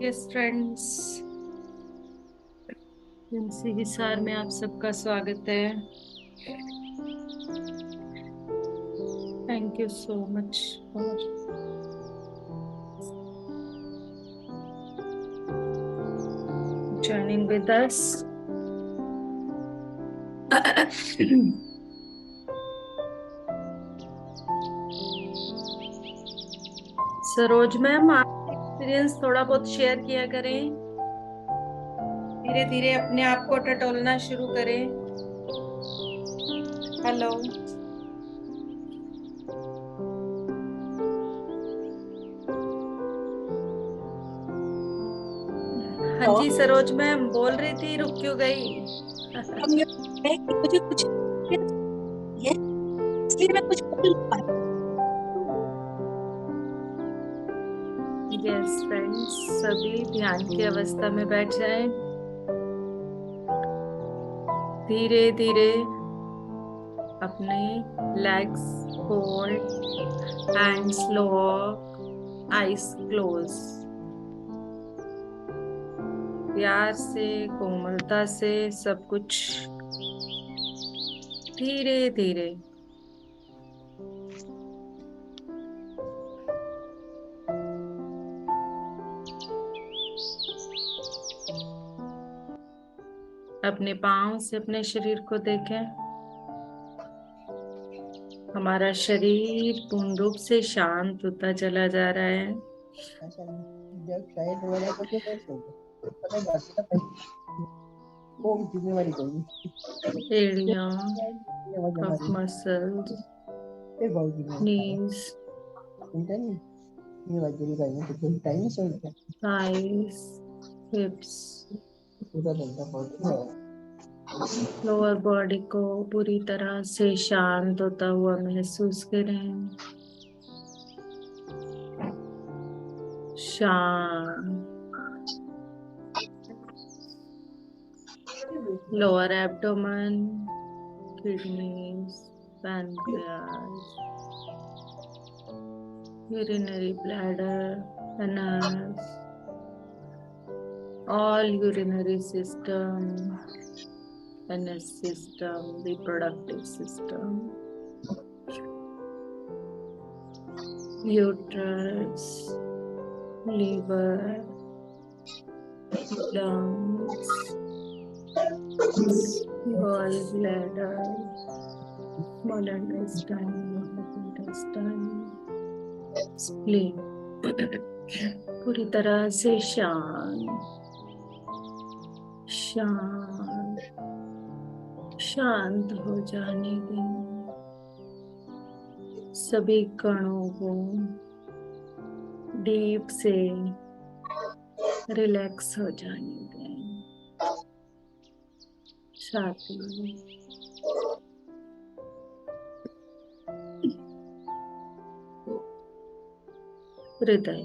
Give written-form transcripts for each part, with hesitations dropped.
Yes friends, जिनसी Hisar में आप सबका स्वागत है। Thank you so much for joining with us. Saroj ma'am, आप एक्सपीरियंस थोड़ा बहुत शेयर किया करें। धीरे धीरे अपने आप को टटोलना शुरू करें। हेलो, हाँ जी सरोज मैम बोल रही थी, रुक क्यों गई? मुझे कुछ है, इसलिए मैं कुछ बोल नहीं पा रही। यस फ्रेंड्स, सभी ध्यान की अवस्था में बैठ जाएं। धीरे धीरे अपने legs fold, hands lock, eyes close. प्यार से, कोमलता से सब कुछ धीरे धीरे अपने पांव से अपने शरीर को देखें। हमारा शरीर पूर्ण रूप से शांत होता चला जा रहा है। जब शायद मैंने कुछ नहीं सोचा, पता है बात का वो जिम्मेवारी कोई एड़ियां, ये वजह कफ हमारी मसल्स, फिर बहुत जिम्मेवारी है। नीज, चिंता नहीं, ये वजह नहीं करनी तो कोई टाइम नहीं सोचता, थाइस, हिप्स, पूरा बंदा बहुत लोअर बॉडी को पूरी तरह से शांत होता हुआ महसूस करें। शांत। Lower abdomen, kidneys, pancreas, urinary bladder, anus, all urinary system, anus system, reproductive system, uterus, liver, lungs, gallbladder, small intestine, large intestine, spleen। पूरी तरह से शांत शांत शांत हो जाने दें। सभी कणों को डीप से रिलैक्स हो जाने दें। छाती, हृदय,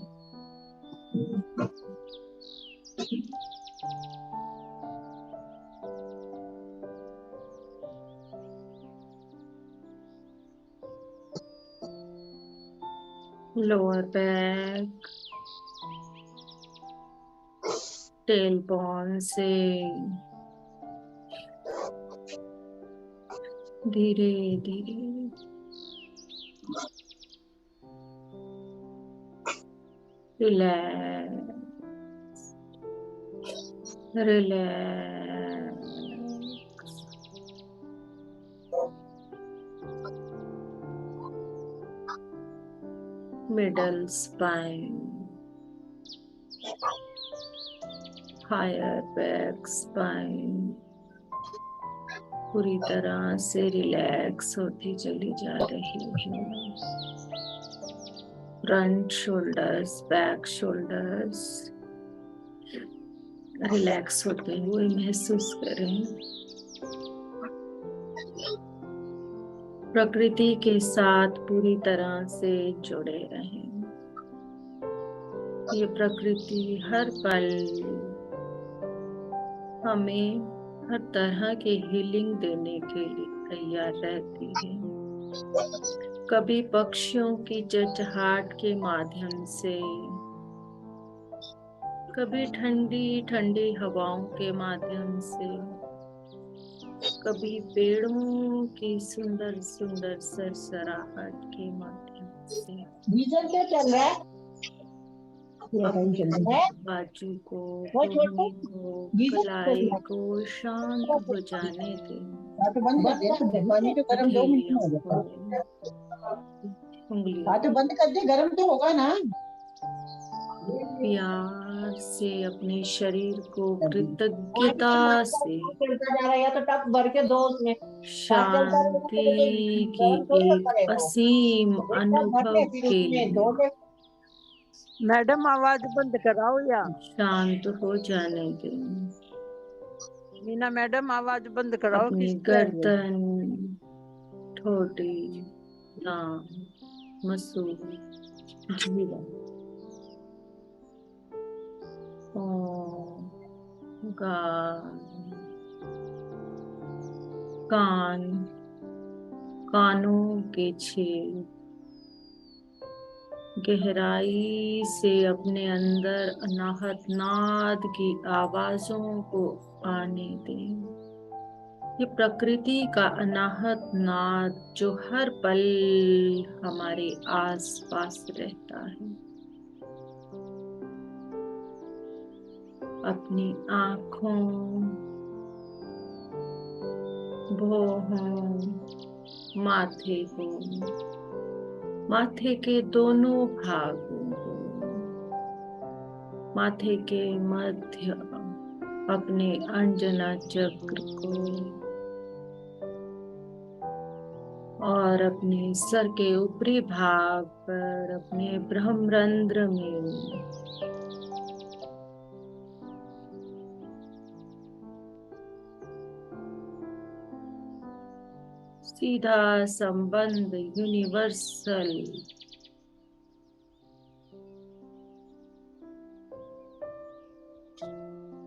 लोअर बैक, टेल बॉन से धीरे धीरे relax relax. Middle spine, higher back spine पूरी तरह से रिलैक्स होती चली जा रही है। Front shoulders, back shoulders relax होते हुए महसूस करें। प्रकृति के साथ पूरी तरह से जुड़े रहें। ये प्रकृति हर पल हमें हर तरह के हीलिंग देने के लिए तैयार रहती है। कभी पक्षियों की चहचहाट के माध्यम से, कभी ठंडी ठंडी हवाओं के माध्यम से, कभी पेड़ों की सुंदर सुंदर सरसराहट के माध्यम से गीजर क्या चल रहा है? अपने है बाजू को, वो छोटू कोहनी को, गीजर चल कलाई रहा को शांत हो जाने दें। है। तो बंद कर दे, पानी तो गर्म 2 मिनट में हथेलियों हो को, जाता है। उंगलियों हाँ तो बंद कर दे, गर्म तो होगा ना। प्यार से अपने शरीर को पानी कृतज्ञता के बाद से चलता जा रहा है, या तो टप भर के दो उसमें साथ चलता रहेगा शांति तो कोई की गर्म थोड़ी ना एक पड़ेगा वो। असीम एक टप भर अनुभव ले, फिर के उसमें लिए धो ले। मैडम आवाज बंद कराओ या शांत हो जाने दें। मीना मैडम आवाज बंद कराओ, अपनी किसकी आ रही है? गर्दन, ठोड़ी, नाक, मसूल, जीवा, पाँव, गाल, कान, कानों के छेद, गहराई से अपने अंदर अनाहत नाद की आवाजों को आने दें। ये प्रकृति का अनाहत नाद जो हर पल हमारे आसपास रहता है। अपनी आँखों, भौहों, माथे को, माथे के दोनों भागों को, माथे के मध्य अपने अंजना चक्र को और अपने सर के ऊपरी भाग पर अपने ब्रह्मरंध्र में सीधा संबंध यूनिवर्सल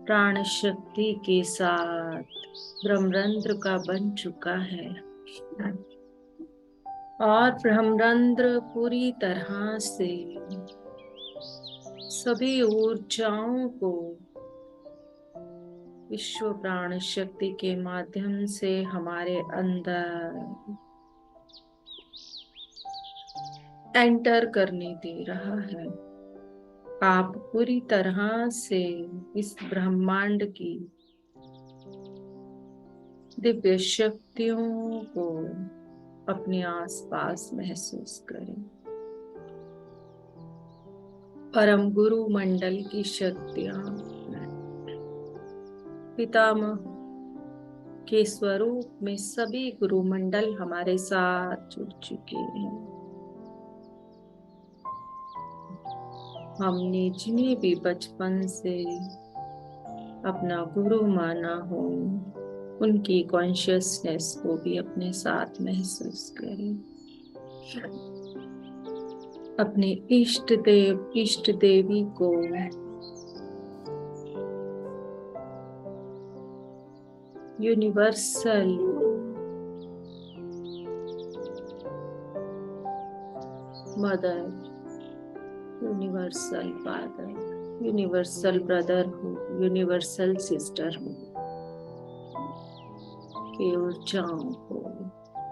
प्राण शक्ति के साथ ब्रह्मरंध्र का बन चुका है और ब्रह्मरंध्र पूरी तरह से सभी ऊर्जाओं को विश्व प्राण शक्ति के माध्यम से हमारे अंदर एंटर करने दे रहा है। आप पूरी तरह से इस ब्रह्मांड की दिव्य शक्तियों को अपने आसपास महसूस करें। परम गुरु मंडल की शक्तियां पितामह के स्वरूप में सभी गुरु मंडल हमारे साथ जुड़ चुके हैं। हमने जिन्हें भी बचपन से अपना गुरु माना हो, उनकी कॉन्शियसनेस को भी अपने साथ महसूस करें। अपने इष्ट देव इष्ट देवी को universal mother, universal father, universal brotherhood, universal sisterhood के ऊर्जाओं को,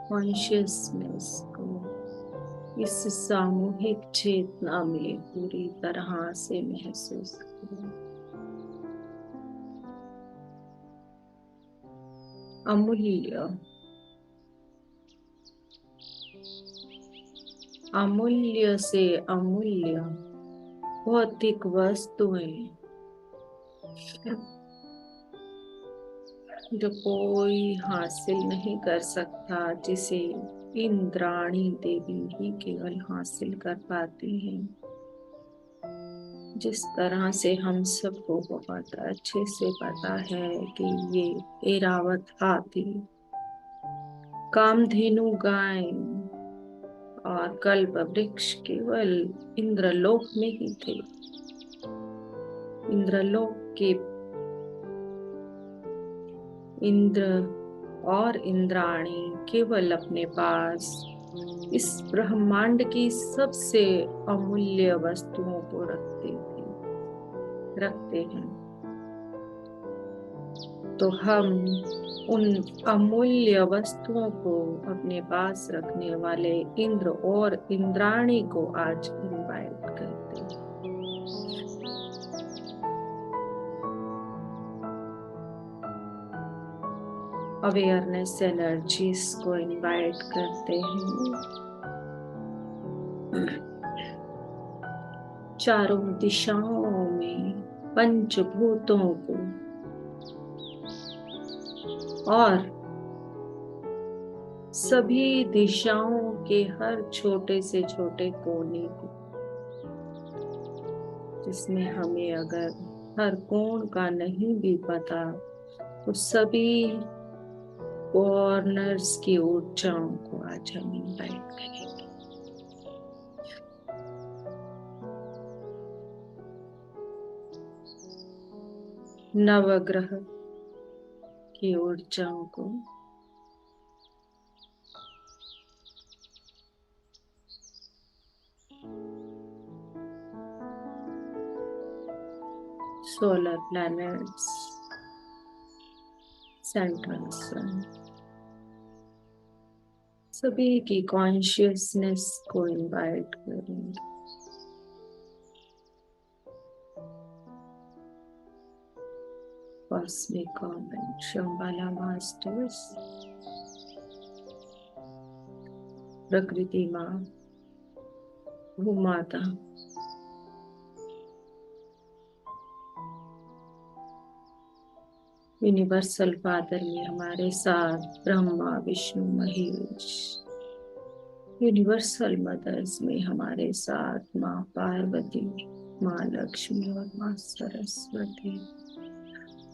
कॉन्शियसनेस को इस सामूहिक चेतना में पूरी तरह से महसूस करें। अमूल्य अमूल्य से अमूल्य भौतिक वस्तुएं जो कोई हासिल नहीं कर सकता, जिसे इंद्राणी देवी ही केवल हासिल कर पाती हैं। जिस तरह से हम सबको बहुत अच्छे से पता है कि ये ऐरावत हाथी, कामधेनु गाय और कल्प वृक्ष केवल इंद्रलोक में ही थे। इंद्रलोक के इंद्र और इंद्राणी केवल अपने पास इस ब्रह्मांड की सबसे अमूल्य वस्तुओं को रखते थे। रखते हैं तो हम उन अमूल्य वस्तुओं को अपने पास रखने वाले इंद्र और इंद्राणी को आज इनवाइट करते हैं। अवेयरनेस एनर्जीज को इनवाइट करते हैं। चारों दिशाओं में पंचभूतों को और सभी दिशाओं के हर छोटे से छोटे कोने को, जिसमें हमें अगर हर कोण का नहीं भी पता तो सभी कॉर्नर्स की ऊर्जाओं को आज हम इनवाइट करेंगे। नवग्रह की ऊर्जाओं को, सोलर प्लैनेट्स, सेंट्रल सन, सभी की कॉन्शियसनेस को इनवाइट करेंगे। कॉस्मिक कॉमेंट, शंबाला मास्टर्स, प्रकृति माँ, भूमाता, यूनिवर्सल फादर में हमारे साथ ब्रह्मा विष्णु महेश, यूनिवर्सल मदर्स में हमारे साथ माँ पार्वती, माँ लक्ष्मी और माँ सरस्वती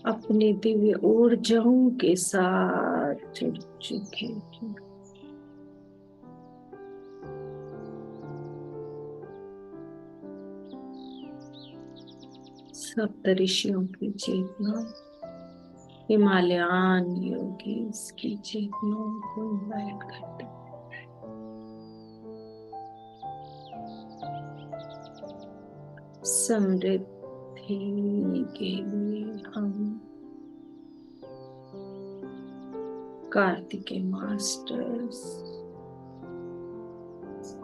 अपनी दिव्य ऊर्जाओं के साथ जुड़ चुके हैं। सप्तऋषियों की चेतना, हिमालयन योगीज की चेतनाओं को इनवाइट करते हैं। समृद्धि के लिए हम कार्तिकेय मास्टर्स,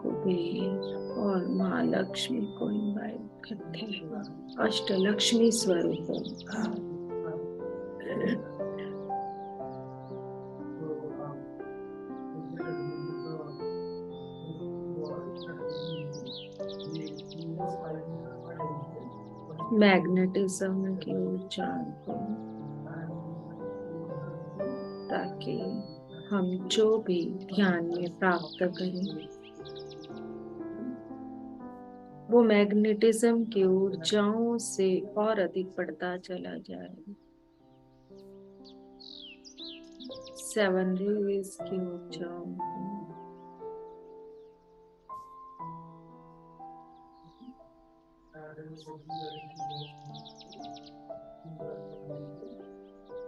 कुबेर और माँ लक्ष्मी को इनवाइट करते हैं। अष्टलक्ष्मी स्वरूपों का मैग्नेटिज्म की ऊर्जा को, ताकि हम जो भी ध्यान में प्राप्त करें वो मैग्नेटिज्म की ऊर्जाओं से और अधिक बढ़ता चला जाए। 7 रेज की ऊर्जाओं को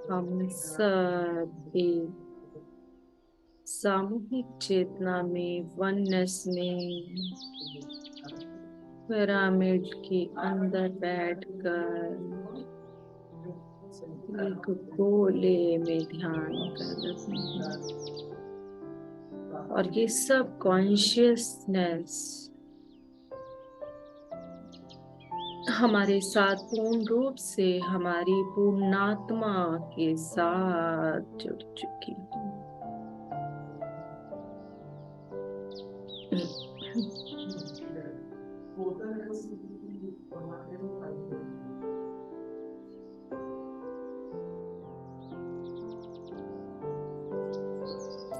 हम सब एक सामूहिक चेतना में, वननेस में, पिरामिड के अंदर बैठकर एक गोले में ध्यान कर रहे हैं। और ये सब कॉन्शियसनेस हमारे साथ पूर्ण रूप से हमारी पूर्णात्मा के साथ जुड़ चुकी है।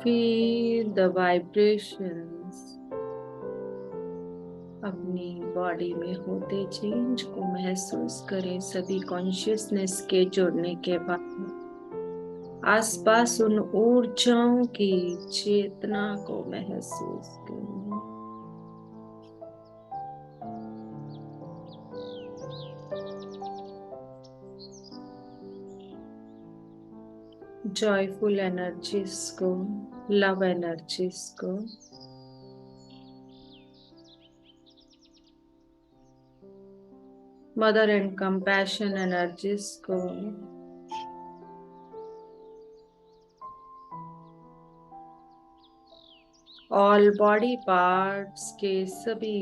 Feel the vibrations अपनी बॉडी में होते चेंज को महसूस करें। सभी कॉन्शियसनेस के जुड़ने के बाद आसपास उन ऊर्जाओं की चेतना को महसूस करें। जॉयफुल एनर्जीज को, लव एनर्जीज को मदर एंड कंपैशन एनर्जीज को ऑल बॉडी पार्ट्स के सभी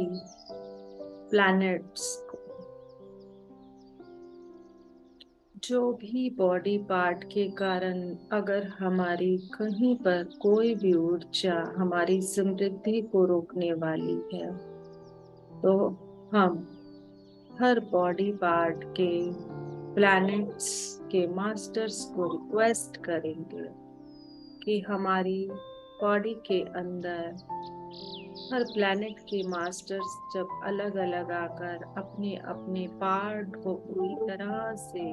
प्लैनेट्स को, जो भी बॉडी पार्ट के कारण अगर हमारी कहीं पर कोई भी ऊर्जा हमारी समृद्धि को रोकने वाली है, तो हम हर बॉडी पार्ट के प्लैनेट्स के मास्टर्स को रिक्वेस्ट करेंगे कि हमारी बॉडी के अंदर हर प्लैनेट के मास्टर्स जब अलग अलग आकर अपने अपने पार्ट को पूरी तरह से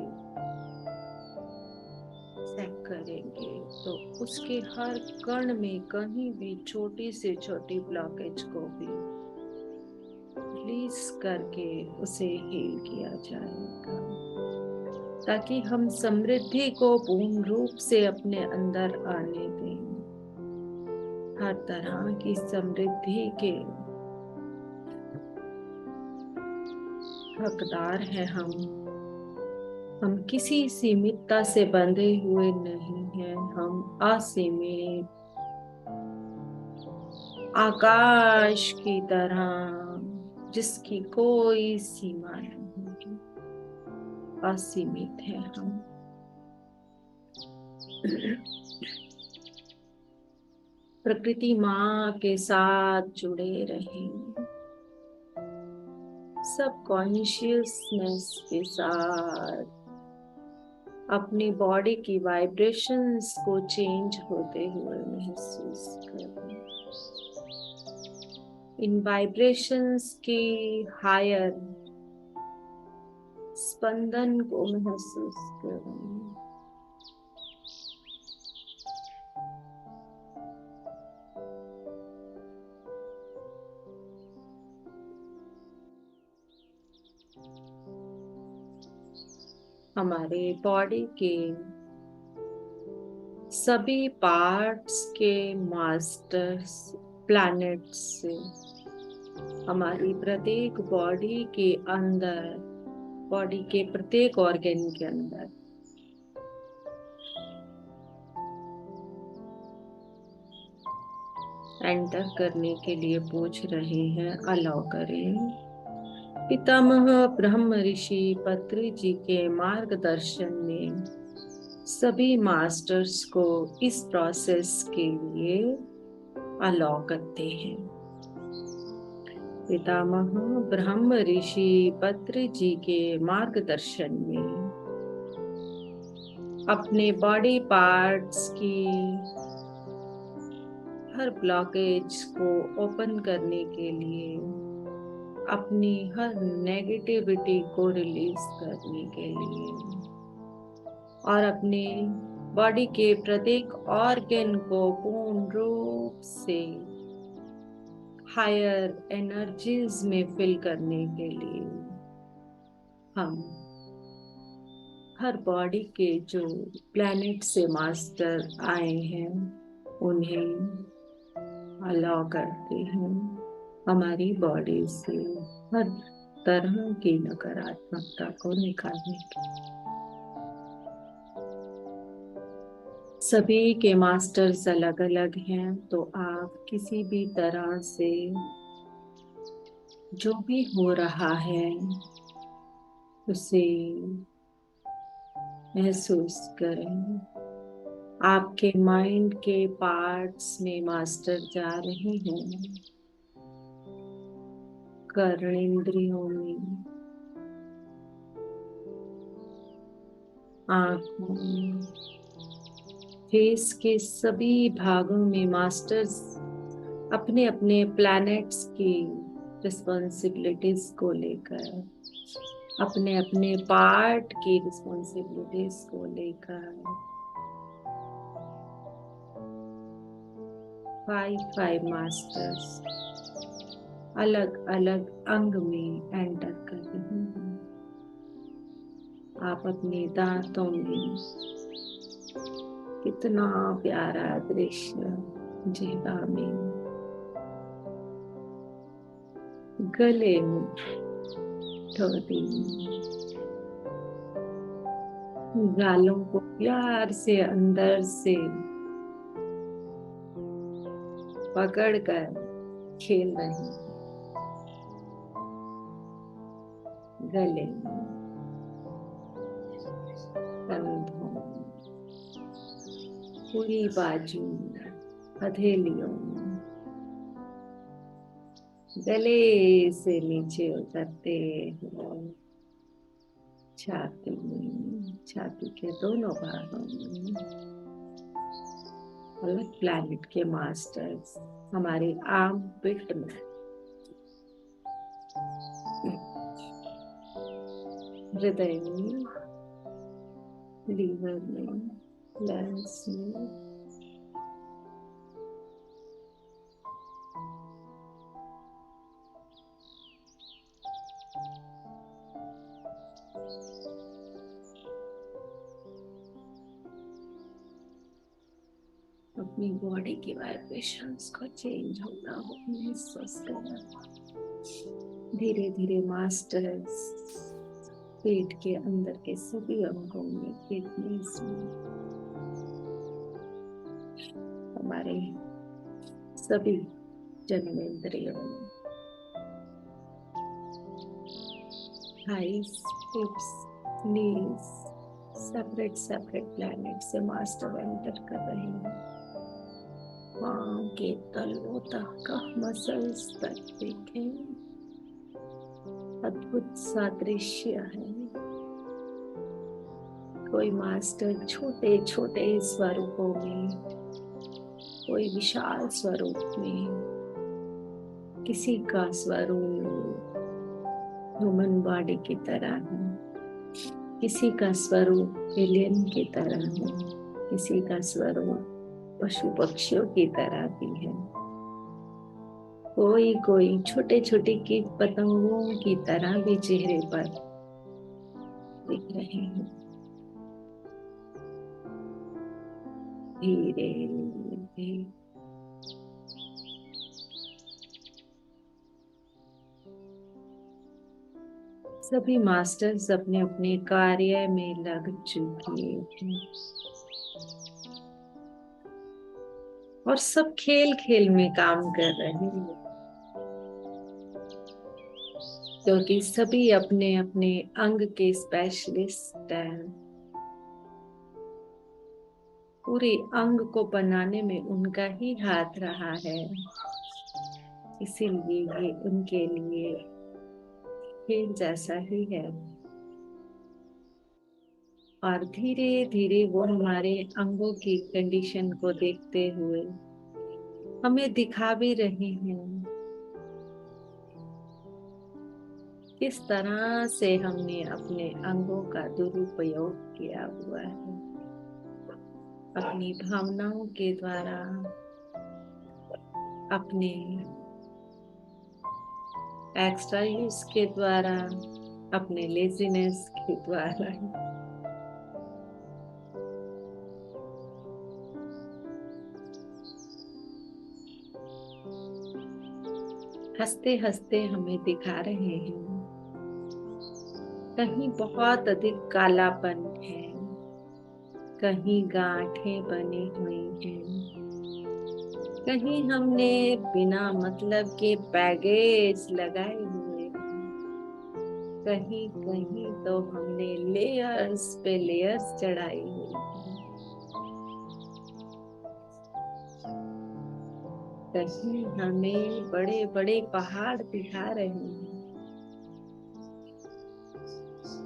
चेक करेंगे, तो उसके हर कण में कहीं भी छोटी से छोटी ब्लॉकेज को भी रिलीज करके उसे हील किया जाएगा, ताकि हम समृद्धि को पूर्ण रूप से अपने अंदर आने दें। हर तरह की समृद्धि के हकदार हैं हम किसी सीमितता से बंधे हुए नहीं हैं। हम असीमित आकाश की तरह, जिसकी कोई सीमा नहीं, असीमित है हम। प्रकृति माँ के साथ जुड़े रहें, सब कॉन्शियसनेस के साथ अपनी बॉडी की वाइब्रेशंस को चेंज होते हुए महसूस करें। इन वाइब्रेशंस के हायर स्पंदन को महसूस करें। हमारे बॉडी के सभी पार्ट्स के मास्टर्स प्लैनेट्स से हमारी प्रत्येक बॉडी के अंदर, बॉडी के प्रत्येक ऑर्गन के अंदर एंटर करने के लिए पूछ रहे हैं। अलाउ करें। पितामह ब्रह्म ऋषि पत्री जी के मार्गदर्शन में सभी मास्टर्स को इस प्रोसेस के लिए अलाउ करते हैं। पितामह ब्रह्म ऋषि पत्री जी के मार्गदर्शन में अपने बॉडी पार्ट्स की हर ब्लॉकेज को ओपन करने के लिए, अपनी हर नेगेटिविटी को रिलीज करने के लिए और अपने बॉडी के प्रत्येक ऑर्गन को पूर्ण रूप से हायर एनर्जीज में फिल करने के लिए हम हर बॉडी के जो प्लैनेट से मास्टर आए हैं उन्हें अलाउ करते हैं हमारी बॉडी से हर तरह की नकारात्मकता को निकालने के। सभी के मास्टर्स अलग अलग हैं, तो आप किसी भी तरह से जो भी हो रहा है उसे महसूस करें। आपके माइंड के पार्ट्स में मास्टर जा रहे हैं, कर्णेंद्रियों में, आंखों में, फेस के सभी भागों में मास्टर्स अपने अपने प्लैनेट्स की रिस्पॉन्सिबिलिटीज को लेकर, अपने अपने पार्ट की रिस्पॉन्सिबिलिटीज को लेकर 5 मास्टर्स अलग अलग अंग में एंटर कर रहे हैं। आप अपने दांतों में, कितना प्यारा दृश्य, जिह्वा में, गले में, थोड़ी गालों को प्यार से अंदर से पकड़कर खेल रहे हैं। गले में, कंधों में, पूरी बाजू में, हथेलियों में, गले से नीचे उतरते हुए छाती में, छाती के दोनों भागों में। अलग प्लैनेट के मास्टर्स हमारे आर्म पिट में, हृदय में, लीवर में, लंग्स में, अपनी बॉडी की वाइब्रेशंस को चेंज होना हो महसूस करना। धीरे धीरे मास्टर्स पेट के अंदर के सभी अंगों में, किडनीज में, हमारे सभी जन्मेंद्रियों में, थाइस, हिप्स, नीज, सेपरेट सेपरेट प्लैनेट से मास्टर एंटर कर रहे हैं। पांव के तलवों तक का मसल्स तक देखें, अद्भुत सादृश्य है। कोई मास्टर छोटे छोटे स्वरूपों में, कोई विशाल स्वरूप में, किसी का स्वरूप ह्यूमन बॉडी की तरह है, किसी का स्वरूप एलियन की तरह है, किसी का स्वरूप पशु पक्षियों की तरह भी है। कोई छोटे छोटे कीट पतंगों की तरह भी चेहरे पर दिख रहे हैं। धीरे धीरे सभी मास्टर्स अपने अपने कार्य में लग चुके हैं और सब खेल खेल में काम कर रहे हैं, क्योंकि सभी अपने अपने अंग के स्पेशलिस्ट हैं। पूरे अंग को बनाने में उनका ही हाथ रहा है, इसीलिए ये उनके लिए खेल जैसा ही है। और धीरे धीरे वो हमारे अंगों की कंडीशन को देखते हुए हमें दिखा भी रहे हैं किस तरह से हमने अपने अंगों का दुरुपयोग किया हुआ है, अपनी भावनाओं के द्वारा, अपने एक्स्ट्रा यूज के द्वारा, अपने लेजीनेस के द्वारा। हंसते हंसते हमें दिखा रहे हैं कहीं बहुत अधिक कालापन है, कहीं गांठें बनी हुई हैं, कहीं हमने बिना मतलब के बैगेज लगाए हुए हैं, कहीं कहीं तो हमने लेयर्स पे लेयर्स चढ़ाई हुई हैं, कहीं हमें बड़े बड़े पहाड़ दिखा रहे हैं।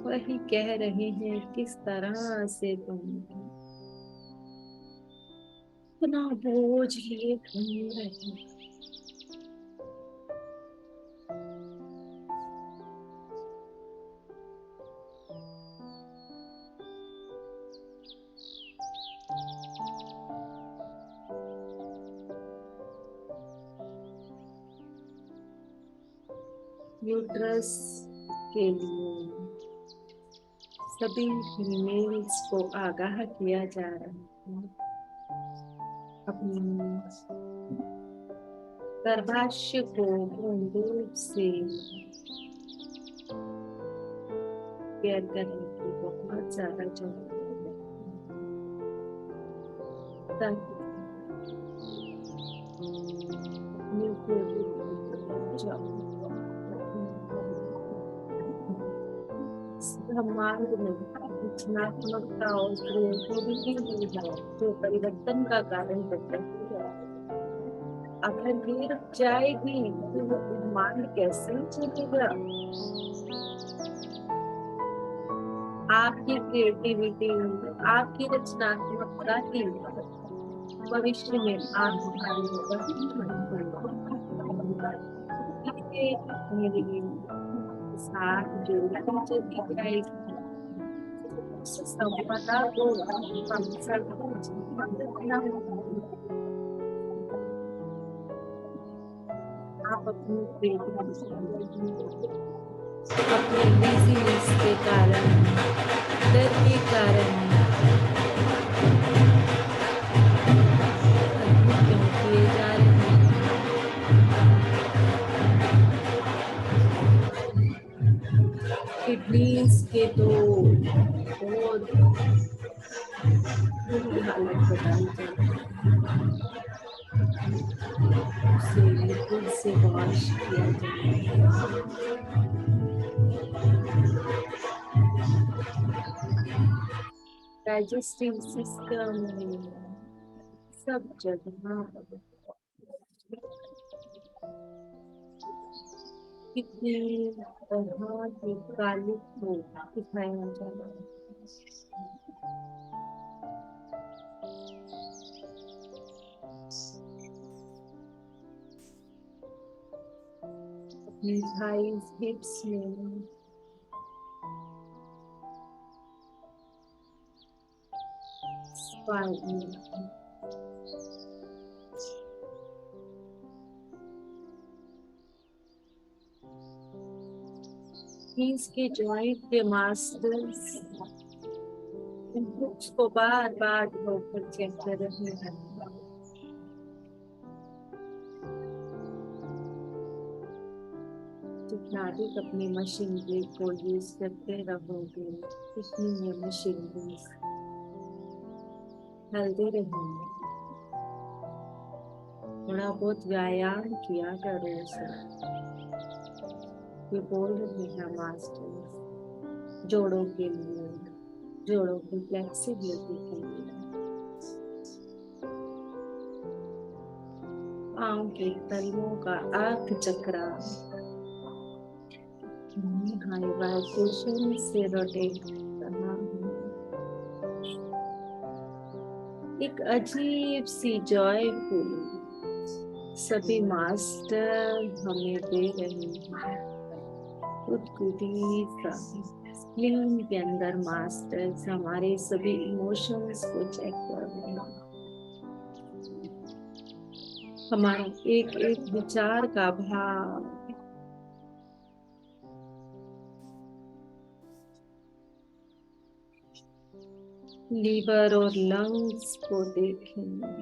वही कह रहे हैं किस तरह से तुम इतना बोझ लिए घूम रहे हो। यूट्रस के लिए सभी फीमेल्स को आगाह किया जा रहा है अपनी गर्भाशय को बूंदों से केयर करने की बहुत ज्यादा जरूरत है, ताकि अपनी क्रिएटिविटी ब्रह्मांड में रचनात्मकता और क्रिएटिविटी जो परिवर्तन का कारण बनती है, अगर ये रुक जाएगी तो वो ब्रह्मांड कैसे चलेगा? आपकी क्रिएटिविटी, आपकी रचनात्मकता ही भविष्य में मेरे साथ जो मुझे दिखाई संपदा को हम सब आप अपनी अपने बिजीनेस के कारण, डर के कारण किए जा रहे हैं। किडनीज के तो बहुत बुरी हालत बताई जाती है, लिक्विड से वॉश किया जाए। डाइजेस्टिव सिस्टम सब जगह कितनी तरह की काली को दिखाया जा रहा है। अपनी थाइस, हिप्स में स्पाइन, के जॉइंट के मास्टर्स इन हुक्स को बार बार ऊपर चेक कर रहे हैं। जितना अधिक अपनी मशीनरी को यूज करते रहोगे, उतनी ये मशीनरी चलते रहेंगे। थोड़ा बहुत व्यायाम किया करो सर। ये बोल रहे हैं मास्टर्स, जोड़ों के लिए, जोड़ों की फ्लेक्सिबिलिटी के लिए, पाँव के तलवों का अर्थ चक्र हाई वाइब्रेशन से रोटेट करना। एक अजीब सी जॉयफुल सभी मास्टर हमें दे रहे हैं। स्क्रीन के अंदर मास्टर्स हमारे सभी इमोशंस को चेक कर रहे हैं। हमारा एक एक विचार का भाव, लीवर और लंग्स को देखेंगे।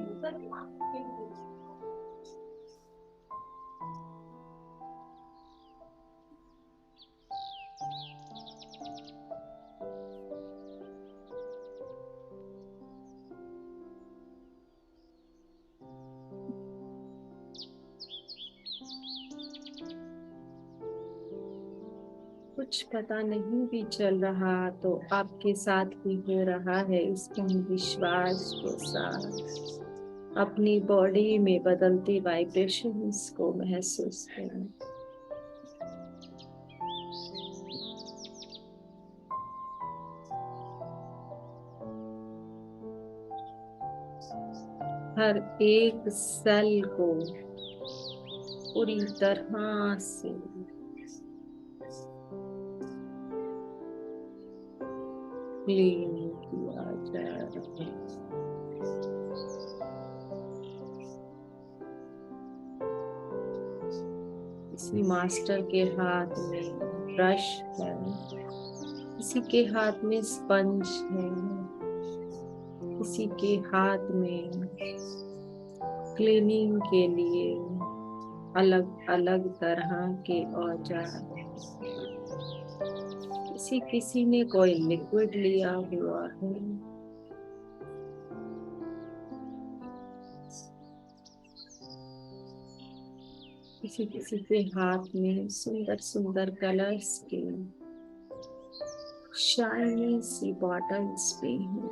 कुछ पता नहीं भी चल रहा तो आपके साथ भी हो रहा है, इसको हम विश्वास को साथ अपनी बॉडी में बदलती वाइब्रेशंस को महसूस करें। हर एक सेल को पूरी तरह से क्लीन किया जा रहा है। किसी मास्टर के हाथ में ब्रश है, किसी के हाथ में स्पंज है, किसी के हाथ में क्लीनिंग के लिए अलग अलग तरह के औजार। किसी ने कोई लिक्विड लिया हुआ है, किसी किसी के हाथ में सुंदर सुंदर कलर्स के शाइनी सी बॉटल्स भी हैं।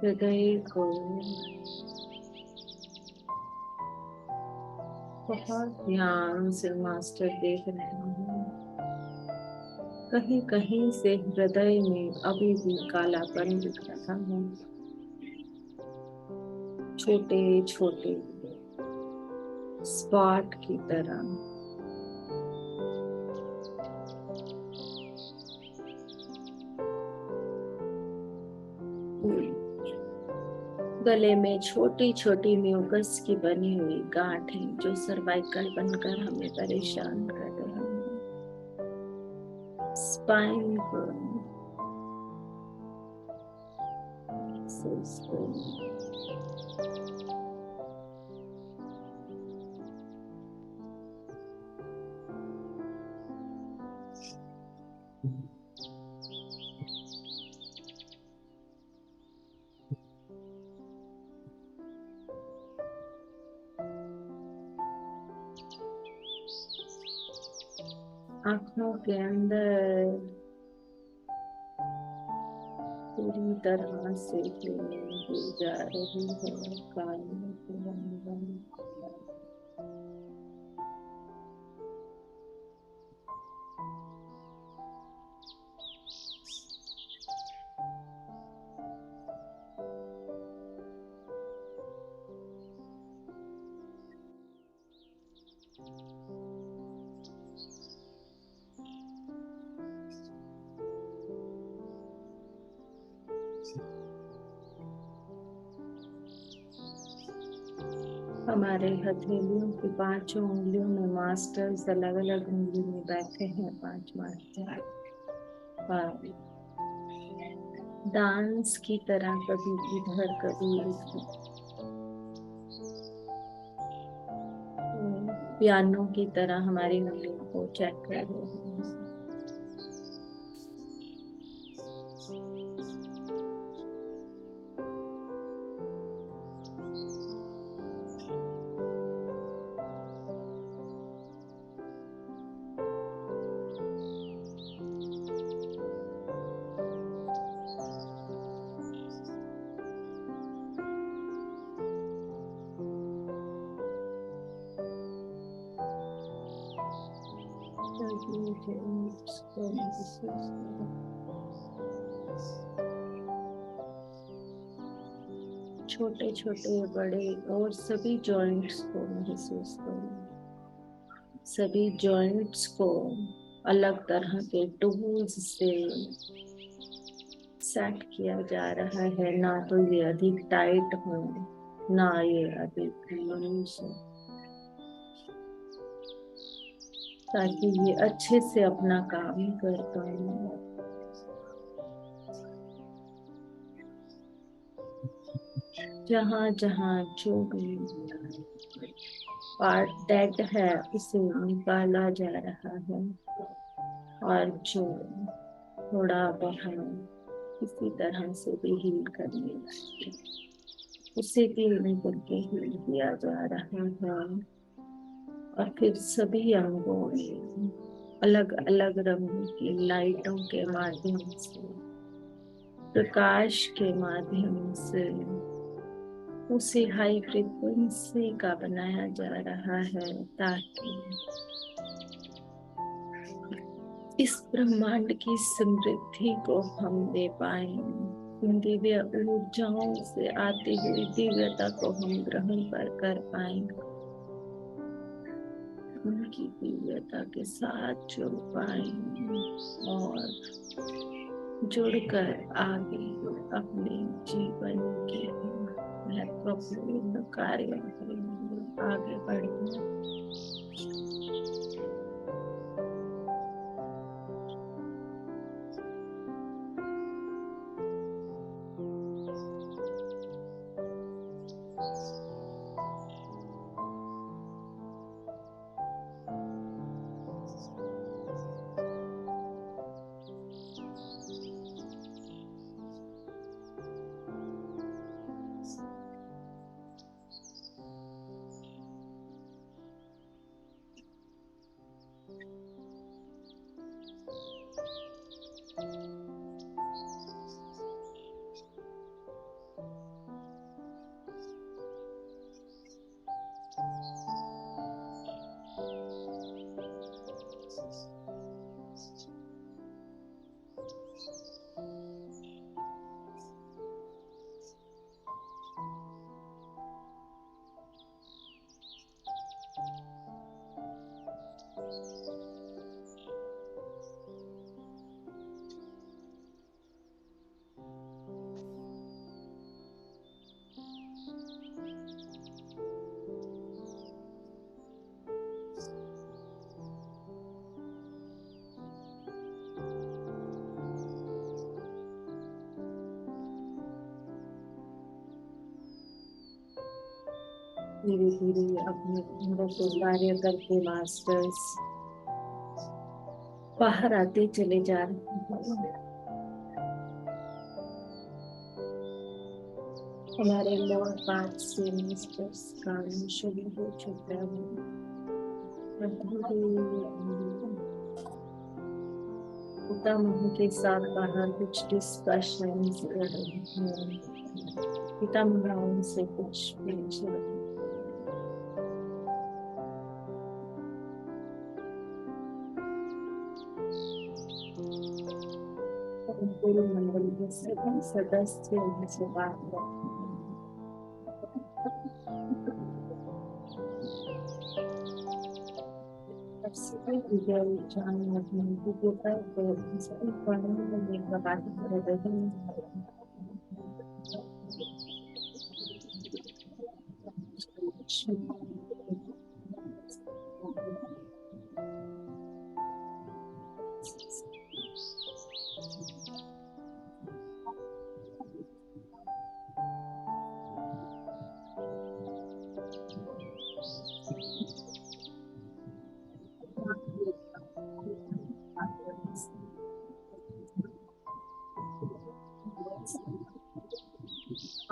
हृदय को बहुत ध्यान से मास्टर देख रहे हैं। कहीं कहीं से हृदय में अभी भी कालापन दिख रहा है, छोटे छोटे स्पॉट की तरह। गले में छोटी छोटी म्यूकस की बनी हुई गांठें जो सर्वाइकल बनकर हमें परेशान कर रहे हैं। स्पाइन को आंखों के अंदर पूरी तरह से जा रही है काली हमारे हथेलियों की पांचों उंगलियों में मास्टर्स अलग अलग उंगली में बैठे हैं। 5 मास्टर डांस की तरह कभी इधर कभी उधर, पियानो की तरह हमारी उंगलियों को चेक कर रहे हैं। छोटे छोटे बड़े और सभी जॉइंट्स को महसूस करो। सभी जॉइंट्स को अलग तरह के टूल्स से सेट किया जा रहा है। ना तो ये अधिक टाइट हो, ना ये अधिक लूज हो, ताकि ये अच्छे से अपना काम कर पाए। जहाँ जहाँ जो भी पार्ट डेड है उसे निकाला जा रहा है, और जो थोड़ा बहुत किसी तरह से भी हील करने लगे उसे भी निकल के हील किया जा रहा है। और फिर सभी अंगों में अलग अलग रंगों की लाइटों के माध्यम से, प्रकाश के माध्यम से उसे हाई फ्रीक्वेंसी का बनाया जा रहा है, ताकि इस ब्रह्मांड की समृद्धि को हम दे पाए। इन दिव्य ऊर्जाओं से आती हुई दिव्यता को हम ग्रहण कर पाएंगे। उनकी दिव्यता के साथ जुड़ पाए और जुड़कर आगे अपने जीवन के महत्वपूर्ण कार्यों के लिए आगे बढ़ना। धीरे धीरे अपने अंदर से कार्य करके मास्टर्स बाहर आते चले जा रहे हैं। हमारे लोअर पार्ट से मास्टर्स काम शुरू हो चुका है। पितामह के साथ बाहर कुछ डिस्कशंस कर रहे हैं। पितामह उनसे कुछ पूछ रहे हैं। पूरे मंडल के सभी सदस्य उनसे बात करते हैं। सभी विजय जान अपने विजेता को सभी कानून में बात कर रहे हैं।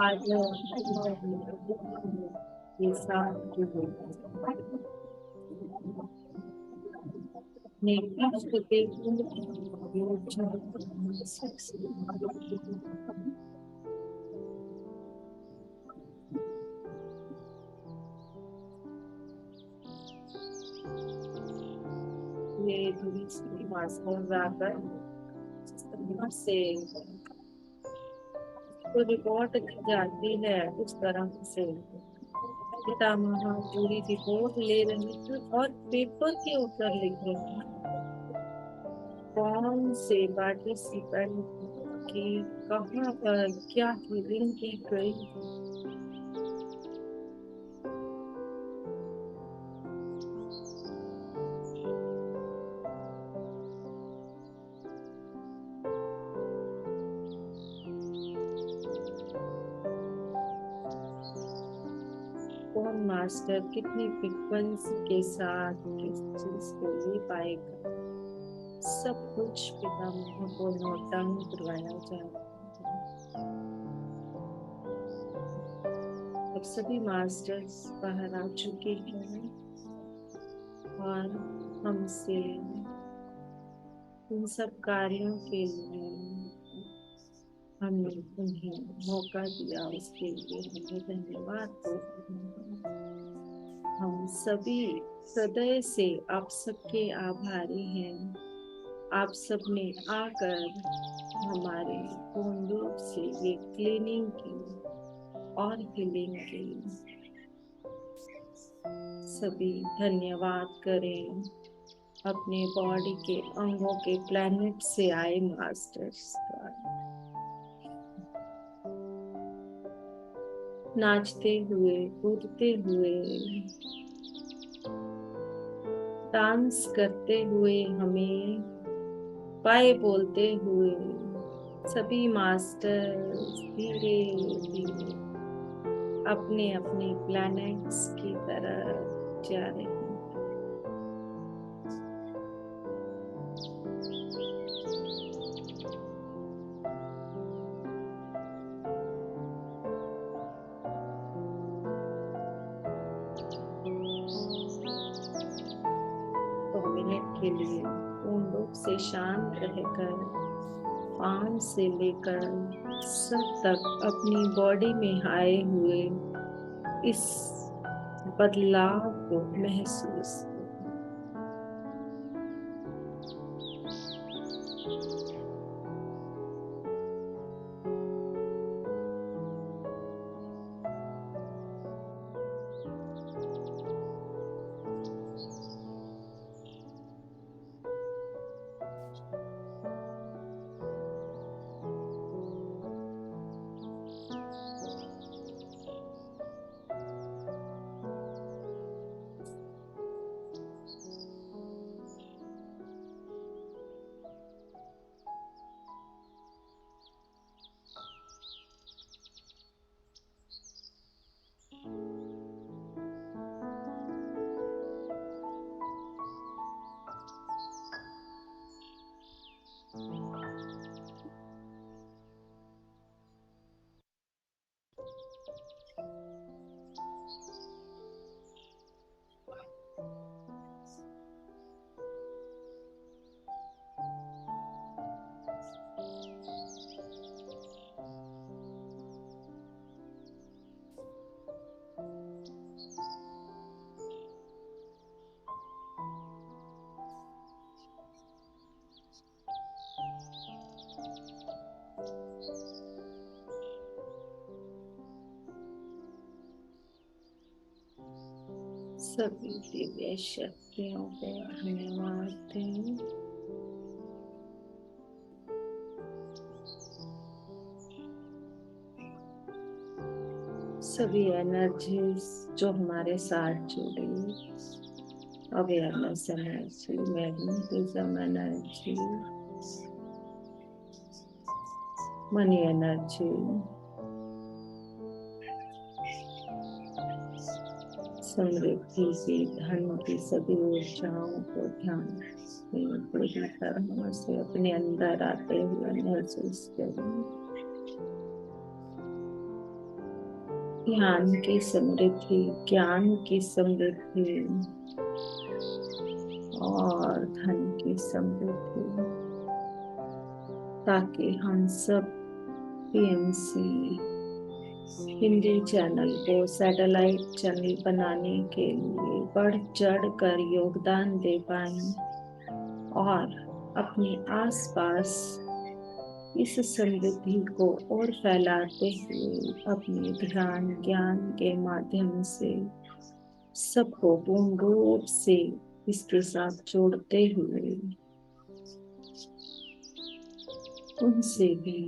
आज ये साथ जो ये दूसरी मास्टर जाकर से तो रिपोर्ट जाती है उस तरह से पितामह पूरी रिपोर्ट ले रहे थे और पेपर के ऊपर लिख रहे थे कौन से पार्टिसिपेंट की कहाँ पर क्या फीलिंग की गई। कौन मास्टर कितनी फ्रीक्वेंसी के साथ किस चीज को ले पाएगा, सब कुछ पितामह को नोट डाउन करवाया जाए। अब सभी मास्टर्स बाहर आ चुके हैं और हमसे इन सब कार्यों के लिए हमने उन्हें मौका दिया, उसके लिए हमें धन्यवाद दो। हम सभी हृदय से आप सबके आभारी हैं। आप सबने आकर हमारे पूर्ण रूप से ये क्लीनिंग की और हीलिंग की। सभी धन्यवाद करें अपने बॉडी के अंगों के प्लैनेट से आए मास्टर्स का। नाचते हुए, कूदते हुए, डांस करते हुए, हमें बाय बोलते हुए सभी मास्टर्स धीरे धीरे अपने अपने प्लैनेट्स की तरफ जा रहे हैं। तो मिनट के लिए पूर्ण रूप से शांत रहकर पांव से लेकर सर तक अपनी बॉडी में आए हुए इस बदलाव को महसूस करें। सभी दिव्य शक्तियों को धन्यवाद दें। सभी एनर्जीज जो हमारे साथ जुड़ी, awareness energy, magnetism energy, money energy, समृद्धि की, धन की सभी ऊर्जाओं को ध्यान में पूरी तरह से अपने अंदर आते हुए महसूस करें। ध्यान की समृद्धि, ज्ञान की समृद्धि और धन की समृद्धि, ताकि हम सब पीएमसी हिंदी चैनल को सैटेलाइट चैनल बनाने के लिए बढ़ चढ़ कर योगदान दे पाएं और अपने आसपास इस समृद्धि को और फैलाते हुए अपने ध्यान ज्ञान के माध्यम से सबको पूर्ण रूप से इसके साथ जोड़ते हुए उनसे भी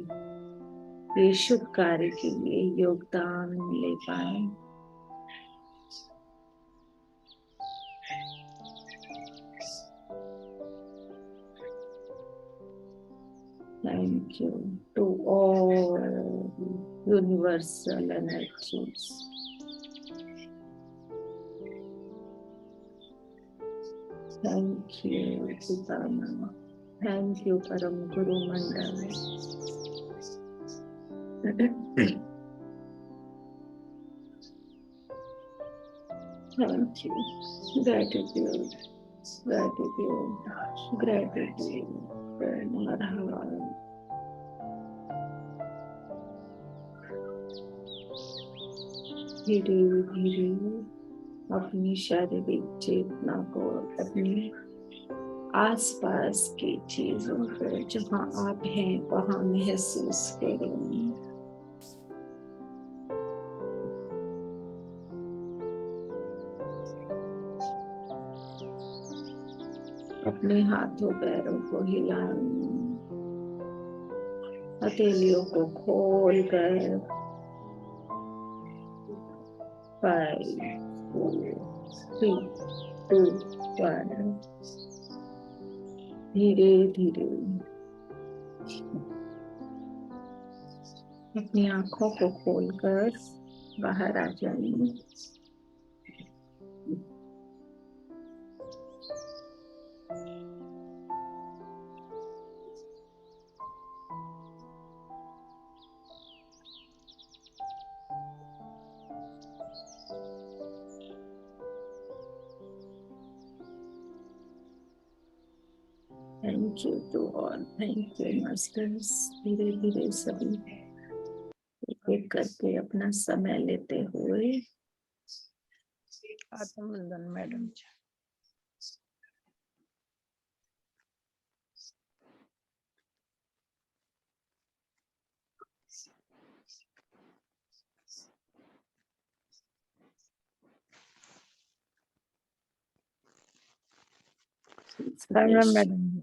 ये शुभ कार्य के लिए योगदान ले पाए। Thank you to all universal energies. Thank you to Parama. Thank you Param Guru Mandal. Thank you. Gratitude. Gratitude. Gratitude. Marhaba. धीरे धीरे अपनी शारीरिक चेतना को अपने आसपास की चीजों को जहाँ आप हैं वहाँ महसूस करें। अपने हाथों पैरों को हिलाएं, हथेलियों को खोल कर 5, 4, 3, 2, 1 धीरे धीरे अपनी आंखों को खोलकर बाहर आ जाइए। Thank you to all, thank you masters. धीरे धीरे सभी एक एक करके अपना समय लेते हुए आत्मवंदन मैडम जी। राम मैडम जी।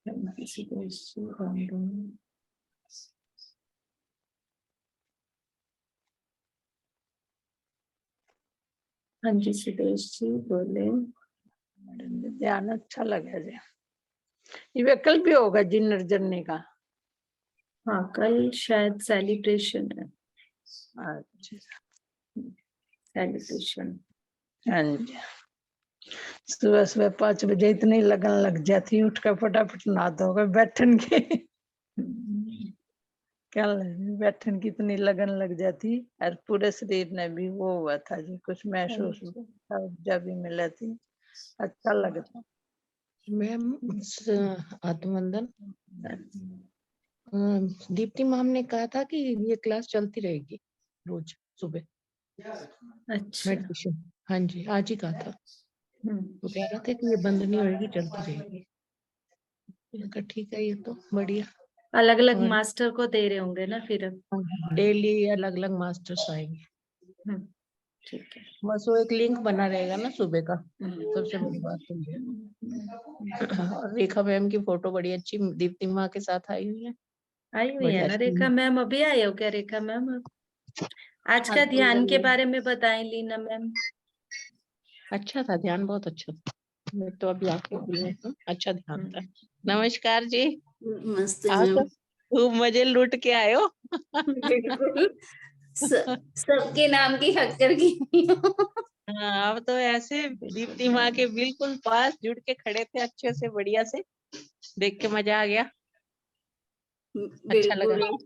हाँ जी सुदेश जी बोले। मैडम जी ध्यान अच्छा लगा जी। ये विकल्प भी होगा जी निर्जरने का। हाँ कल शायद सेलिब्रेशन है। अच्छा सेलिब्रेशन। हाँ जी। सुबह सुबह 5 बजे इतनी लगन लग जाती, उठ कर फटाफट नहा धोकर बैठन के क्या बैठन की इतनी लगन लग जाती और पूरे शरीर ने भी वो हुआ था जी, कुछ महसूस हुआ, ऊर्जा भी मिला थी, अच्छा लगता। मैम आत्मवंदन, दीप्ति मैम ने कहा था कि ये क्लास चलती रहेगी रोज सुबह अच्छा। मेडिटेशन। हाँ जी आज ही कहा था। वो कह रहे थे कि ये बंद नहीं होगी, चलती रहेगी। मैंने कहा ठीक है, ये तो बढ़िया। अलग अलग और मास्टर को दे रहे होंगे ना फिर। डेली अलग अलग मास्टर्स आएंगे। ठीक है। बस वो एक लिंक बना रहेगा ना सुबह का, सबसे बड़ी बात तो ये है। और रेखा मैम की फोटो बड़ी अच्छी दीप्ति माँ के साथ आई हुई है। आई हुई है बढ़िया ना रेखा मैम? अभी आए हो क्या रेखा मैम? आज का ध्यान के बारे में बताएं लीना मैम। अच्छा था ध्यान, बहुत अच्छा था। मैं तो अभी आके खुली हूँ, अच्छा ध्यान था। नमस्कार जी। मस्त आप मैम। खूब मजे लूट के आए हो। बिल्कुल सबके नाम की हक्कर की। हाँ अब तो ऐसे दीप्ति माँ के बिल्कुल पास जुड़ के खड़े थे, अच्छे से बढ़िया से, देख के मजा आ गया। अच्छा लगा, बिल्कुल।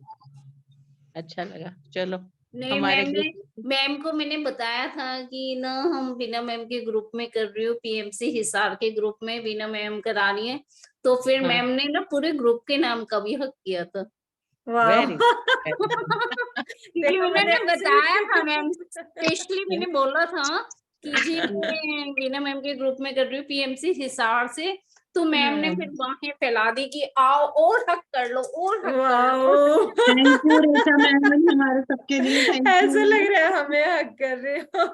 अच्छा लगा। चलो नहीं हमारे मैम ने, ग्रुप। मैम को मैंने बताया था कि ना हम बीना मैम के ग्रुप में कर रही हूँ, पीएमसी हिसार के ग्रुप में बीना मैम करा रही है। तो फिर हाँ मैम ने ना पूरे ग्रुप के नाम का भी हक किया था। वेरी क्योंकि उन्होंने बताया था मैम, स्पेशली मैंने बोला था कि जी मैं बीना मैम के ग्रुप में कर रही हूँ पीएमसी हिसार से। तो मैम ने फिर बाहें फैला दी कि आओ और हक कर लो, और हक कर लो। थैंक यू रेखा मैम, हमारे सबके लिए थैंक यू। ऐसा लग रहा है हमें हक कर रहे हो।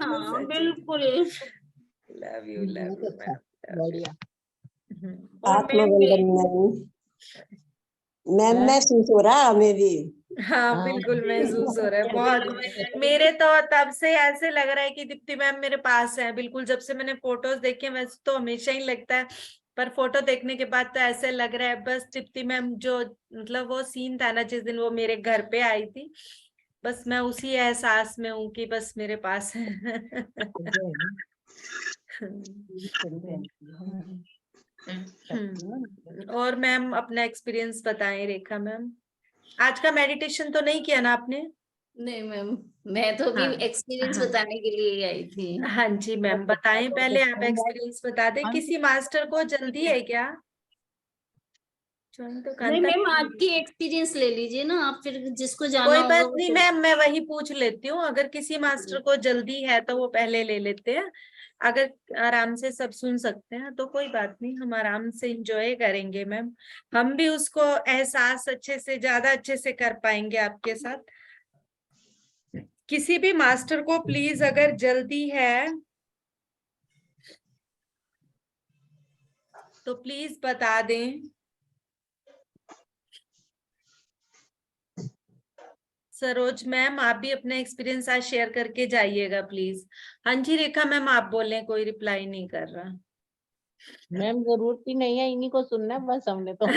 हाँ बिल्कुल। लव यू बहुत अच्छा, मैम। बढ़िया। और आत्मवंदन मैम महसूस हो रहा हमें भी। हाँ बिल्कुल महसूस हो रहा है बहुत। मेरे तो तब से ऐसे लग रहा है कि दीप्ति मैम मेरे पास है बिल्कुल। जब से मैंने फोटोज देखे, वैसे तो हमेशा ही लगता है, पर फोटो देखने के बाद तो ऐसे लग रहा है बस दीप्ति मैम जो, मतलब वो सीन था ना जिस दिन वो मेरे घर पे आई थी, बस मैं उसी एहसास में हूँ कि बस मेरे पास है। और मैम अपना एक्सपीरियंस बताएं रेखा मैम। आज का मेडिटेशन तो नहीं किया ना आपने? नहीं मैम, मैं तो अभी हाँ एक्सपीरियंस हाँ बताने के लिए ही आई थी। हाँ जी मैम बताएं, पहले आप एक्सपीरियंस बता दें। किसी मास्टर को जल्दी है क्या? तो नहीं कांता मैम, आपकी एक्सपीरियंस ले लीजिए ना आप, फिर जिसको जाना कोई होगा बात वो नहीं मैम, मैं वही पूछ लेती हूँ। अगर किसी मास्टर को जल्दी है तो वो पहले ले लेते हैं, अगर आराम से सब सुन सकते हैं तो कोई बात नहीं, हम आराम से एंजॉय करेंगे मैम। हम भी उसको एहसास अच्छे से, ज्यादा अच्छे से कर पाएंगे आपके साथ। किसी भी मास्टर को प्लीज अगर जल्दी है तो प्लीज बता दें। सरोज मैम, आप भी अपना एक्सपीरियंस आज शेयर करके जाइएगा प्लीज। हाँ जी रेखा मैम, आप बोले, कोई रिप्लाई नहीं कर रहा। मैम जरूरत ही नहीं है, इन्हीं को सुनना है बस हमने तो।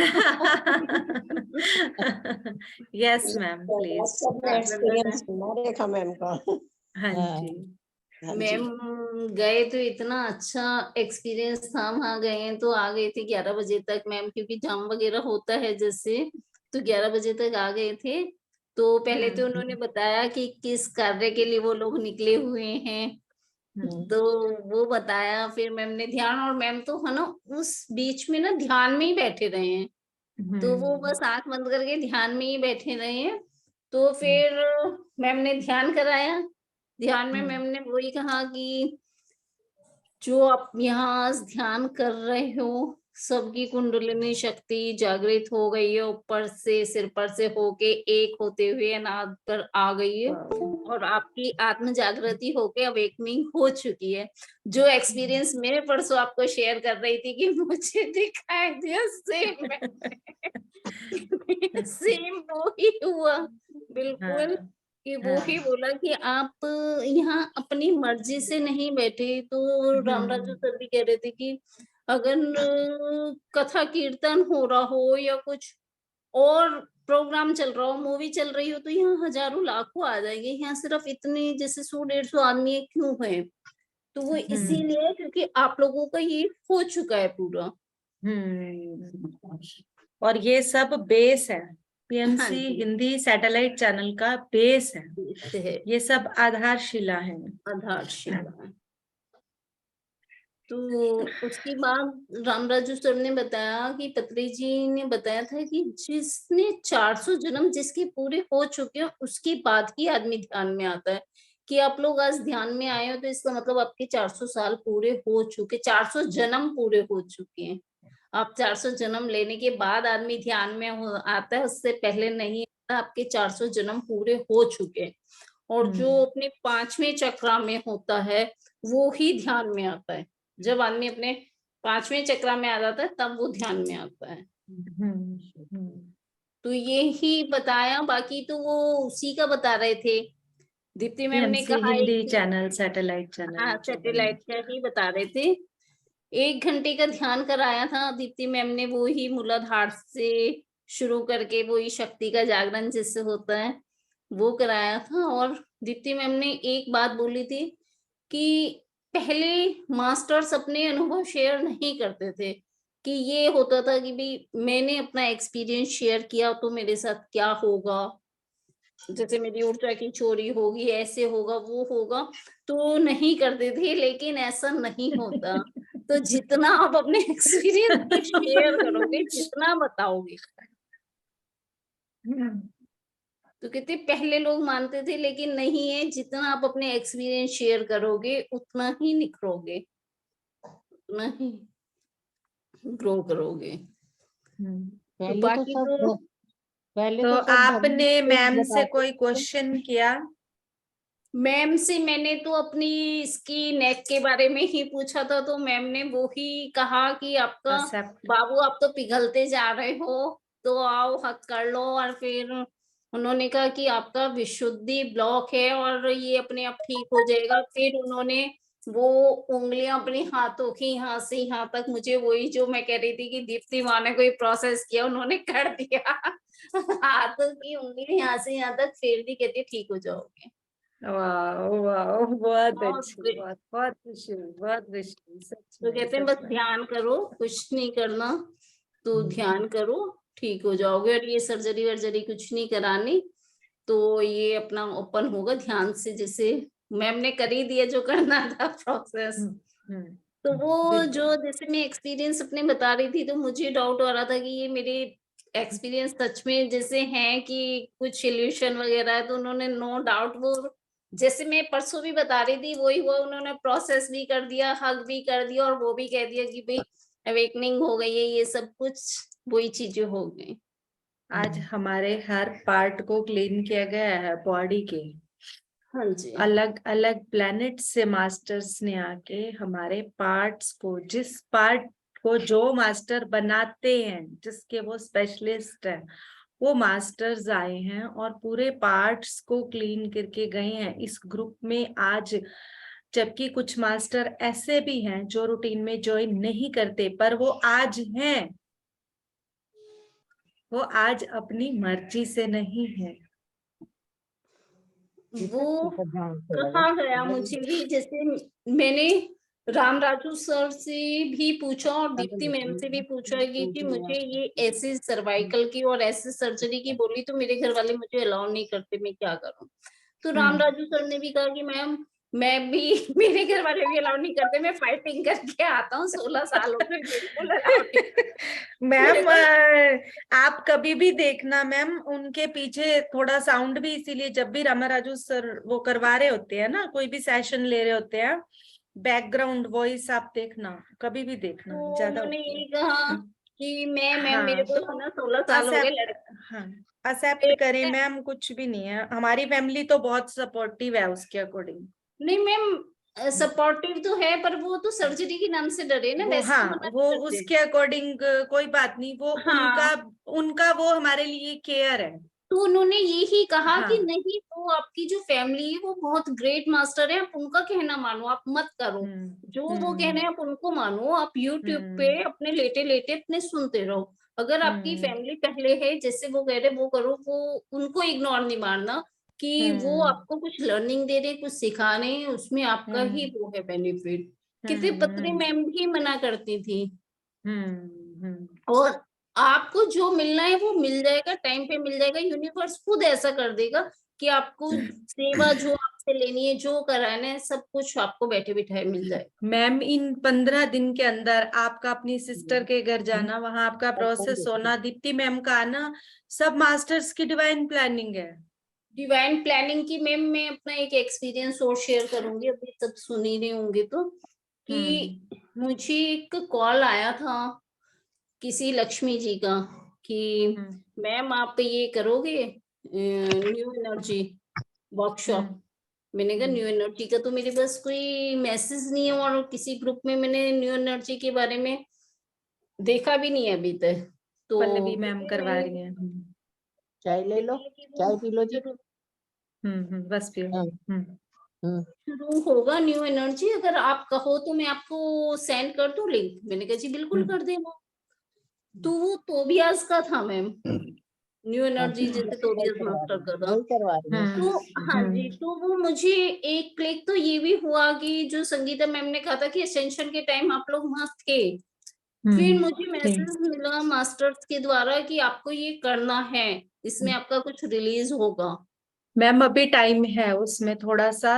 Yes ma'am please. सबका एक्सपीरियंस सुना रेखा मैम का। हाँ जी। हाँ जी। मैम गए तो इतना अच्छा एक्सपीरियंस था, वहां गए तो आ गए थे 11 बजे तक मैम, क्योंकि जाम वगैरह होता है जैसे, तो 11 बजे तक आ गए थे। तो पहले तो उन्होंने बताया कि किस कार्य के लिए वो लोग निकले हुए हैं, तो वो बताया। फिर मैम ने ध्यान, और मैम तो है ना उस बीच में ना ध्यान में ही बैठे रहे हैं, तो वो बस आंख बंद करके ध्यान में ही बैठे रहे हैं। तो फिर मैम ने ध्यान कराया। ध्यान में मैम ने वही कहा कि जो आप यहाँ ध्यान कर रहे हो, सबकी कुंडलिनी शक्ति जागृत हो गई है, ऊपर से सिर पर से होके एक होते हुए अनाद पर आ गई है, और आपकी आत्म जागृति होके अवेकनिंग हो चुकी है। जो एक्सपीरियंस मैं परसों आपको शेयर कर रही थी कि मुझे दिखाई दिया, सेम वो ही हुआ बिल्कुल। कि वो ही बोला कि आप यहाँ अपनी मर्जी से नहीं बैठे। तो रामराजू सर भी कह रहे थे कि अगर कथा कीर्तन हो रहा हो या कुछ और प्रोग्राम चल रहा हो, मूवी चल रही हो, तो यहाँ हजारों लाखों आ जाएंगे। यहाँ सिर्फ इतने जैसे 100-150 आदमी क्यों है? तो वो इसीलिए क्योंकि आप लोगों का ये हो चुका है पूरा। और ये सब बेस है, हाँ पीएमसी जी। हिंदी सैटेलाइट चैनल का बेस है, है ये सब आधारशिला है। आधारशिला। तो उसके बाद रामराजू सर ने बताया कि पत्री जी ने बताया था कि जिसने 400 जन्म जिसके पूरे हो चुके हैं, उसके बाद ही आदमी ध्यान में आता है। कि आप लोग आज ध्यान में आए हो तो इसका मतलब आपके 400 साल पूरे हो चुके, 400 जन्म पूरे हो चुके हैं। आप 400 जन्म लेने के बाद आदमी ध्यान में आता है, उससे पहले नहीं आता। आपके 400 जन्म पूरे हो चुके। और जो अपने 5वें चक्र में होता है वो ही ध्यान में आता है। जब आदमी अपने 5वें चक्र में आ जाता है तब वो ध्यान में आता है। तो ये ही बताया, बाकी तो वो उसी का बता रहे थे। दीप्ति मैम ने कहा हिंदी चैनल, सैटेलाइट चैनल। हाँ, सैटेलाइट का ही बता रहे थे। 1 घंटे का ध्यान कराया था दीप्ति मैम ने, वो ही मूलाधार से शुरू करके वो ही शक्ति का जागरण जिससे होता है वो कराया था। और दीप्ति मैम ने एक बात बोली थी कि पहले मास्टर्स अपने अनुभव शेयर नहीं करते थे, कि ये होता था कि भाई मैंने अपना एक्सपीरियंस शेयर किया तो मेरे साथ क्या होगा, जैसे मेरी ऊर्जा की चोरी होगी, ऐसे होगा, वो होगा, तो नहीं करते थे। लेकिन ऐसा नहीं होता। तो जितना आप अपने एक्सपीरियंस शेयर करोगे, जितना बताओगे, तो कहते पहले लोग मानते थे लेकिन नहीं है, जितना आप अपने एक्सपीरियंस शेयर करोगे उतना ही निखरोगे, उतना ही ग्रो करोगे। तो बाकी तो पहले तो सब आपने मैम से बताते कोई थे। क्वेश्चन किया? मैम से मैंने तो अपनी इसकी नेक के बारे में ही पूछा था, तो मैम ने वो ही कहा कि आपका बाबू आप तो पिघलते जा रहे हो, तो आओ हक कर लो। और फिर उन्होंने कहा कि आपका विशुद्धि ब्लॉक है और ये अपने आप ठीक हो जाएगा। फिर उन्होंने वो उंगलियां अपने हाथों की यहाँ से यहाँ तक, मुझे वही जो मैं कह रही थी कि दीप्ति माँ ने कोई प्रोसेस किया, उन्होंने कर दिया। हाथों की उंगली यहाँ से यहाँ तक फेर दी, कहती ठीक हो जाओगे। वाह वाह, बहुत अच्छी, बहुत बहुत खुशी, बहुत खुशी। तो कहते हैं बस ध्यान करो, कुछ नहीं करना, तो ध्यान करो ठीक हो जाओगे। और ये सर्जरी वर्जरी कुछ नहीं करानी, तो ये अपना ओपन होगा ध्यान से, जैसे मैम ने कर ही दिया जो करना था प्रोसेस। तो वो जो जैसे मैं एक्सपीरियंस अपने बता रही थी, तो मुझे डाउट हो रहा था कि ये मेरे एक्सपीरियंस सच में जैसे हैं कि कुछ इल्यूशन वगैरह है। तो उन्होंने नो डाउट वो जैसे मैं परसों भी बता रही थी वही हुआ। उन्होंने प्रोसेस भी कर दिया, हग भी कर दिया, और वो भी कह दिया कि भाई अवेकनिंग हो गई है, ये सब कुछ वही चीजें हो गई। आज हमारे हर पार्ट को क्लीन किया गया है बॉडी के। हाँ जी, अलग अलग प्लैनेट से मास्टर्स ने आके हमारे पार्ट्स को, जिस पार्ट वो जो मास्टर बनाते हैं, जिसके वो स्पेशलिस्ट हैं, वो मास्टर्स आए हैं और पूरे पार्ट्स को क्लीन करके गए हैं इस ग्रुप में आज। जबकि कुछ मास्टर ऐसे भी हैं जो रूटीन में ज्वाइन नहीं करते, पर वो आज हैं, वो आज अपनी मर्जी से नहीं है। वो कहा गया मुझे भी, जैसे मैंने राम राजू सर से भी पूछा और दीप्ति मैम से भी पूछा कि जी मुझे ये ऐसे सर्वाइकल की और ऐसे सर्जरी की बोली तो मेरे घर वाले मुझे अलाउ नहीं करते, मैं क्या करूं। तो राम राजू सर ने भी कहा कि मैम मैं भी, मेरे घर वाले भी अलाउ नहीं करते, मैं फाइटिंग करके आता हूँ, 16 साल हो गए, बिल्कुल अलाउ नहीं। मैम आप कभी भी देखना मैम, उनके पीछे थोड़ा साउंड भी, इसीलिए जब भी रामा राजू सर वो करवा रहे होते हैं ना, कोई भी सेशन ले रहे होते हैं, बैकग्राउंड वॉइस आप देखना, कभी भी देखना, तो ज्यादा उन्होंने होती है। यही कहा कि मैम मेरे को तो ना 16 साल हो गए एक्सेप्ट करें मैम, कुछ भी नहीं है, हमारी फैमिली तो बहुत सपोर्टिव है उसके अकॉर्डिंग। नहीं मैम, सपोर्टिव तो है, पर वो तो सर्जरी के नाम से डरे ना, वैसे तो मना वो नहीं करते। उसके अकॉर्डिंग कोई बात नहीं, वो उनका वो हमारे लिए केयर है। तो उन्होंने यही कहा कि हाँ। नहीं, वो आपकी जो फैमिली है वो बहुत ग्रेट मास्टर है, आप उनका कहना मानो, आप मत करो, जो वो कह रहे हैं आप उनको मानो, आप यूट्यूब पे अपने लेटे लेटे अपने सुनते रहो। अगर आपकी फैमिली पहले है, जैसे वो कह रहे वो करो, वो उनको इग्नोर नहीं मारना कि वो आपको कुछ लर्निंग दे रहे, कुछ सिखा रहे हैं, उसमें आपका ही वो है बेनिफिट। कितने पत्रे मैम भी मना करती थी। और आपको जो मिलना है वो मिल जाएगा, टाइम पे मिल जाएगा, यूनिवर्स खुद ऐसा कर देगा कि आपको सेवा जो आपसे लेनी है, जो कराना है, सब कुछ आपको बैठे बिठाए मिल जाएगा। मैम इन 15 दिन के अंदर आपका अपनी सिस्टर के घर जाना, वहां आपका प्रोसेस होना, दीप्ति मैम का आना, सब मास्टर्स की डिवाइन प्लानिंग है। डिवाइन प्लानिंग की मैम मैं अपना एक एक्सपीरियंस और शेयर करूंगी, अभी सब सुन ही रहे होंगे तो, कि मुझे एक कॉल आया था किसी लक्ष्मी जी का कि मैम आप ये करोगे न्यू एनर्जी वर्कशॉप। मैंने कहा न्यू एनर्जी का तो मेरे पास कोई मैसेज नहीं है, और किसी ग्रुप में मैंने न्यू एनर्जी के बारे में देखा भी नहीं है अभी तक। तो पल्लवी मैम करवा रही हैं। चाय ले लो, चाय पी लो जी। बस पियो। शुरू होगा न्यू एनर्जी, अगर आप कहो तो मैं आपको सेंड कर दूं लिंक। मैंने कहा जी बिल्कुल कर देना। तो वो तोबियास का था मैम, न्यू एनर्जी जैसे तोबियास मास्टर का था। तो हाँ जी, तो वो मुझे एक क्लिक तो ये भी हुआ कि जो संगीता मैम ने कहा था कि असेंशन के टाइम आप लोग वहां थे, फिर मुझे मैसेज मिला मास्टर्स के द्वारा कि आपको ये करना है, इसमें आपका कुछ रिलीज होगा। मैम अभी टाइम है उसमें थोड़ा सा,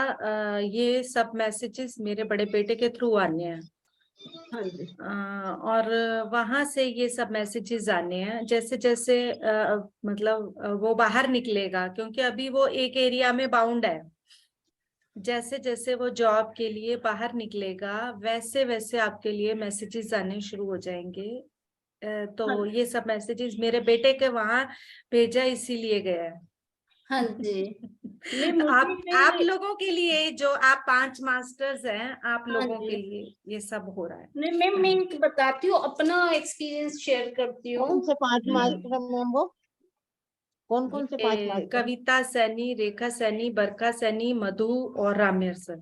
ये सब मैसेजेस मेरे बड़े बेटे के थ्रू आने हैं। हाँ जी। और वहां से ये सब मैसेजेस आने हैं, जैसे जैसे मतलब वो बाहर निकलेगा, क्योंकि अभी वो एक एरिया में बाउंड है। जैसे जैसे वो जॉब के लिए बाहर निकलेगा, वैसे वैसे आपके लिए मैसेजेस आने शुरू हो जाएंगे। तो ये सब मैसेजेस मेरे बेटे के वहां भेजा इसीलिए गया है। हाँ जी। तो आप लोगों के लिए, जो आप 5 मास्टर्स हैं, आप लोगों के लिए ये सब हो रहा है। नहीं मैम, मैं एक बताती हूँ, अपना एक्सपीरियंस शेयर करती हूँ। कौन से 5 मास्टर मैम वो? कौन कौन से 5 मास्टर? कविता सैनी, रेखा सैनी, बरखा सैनी, मधु और रामेर सर।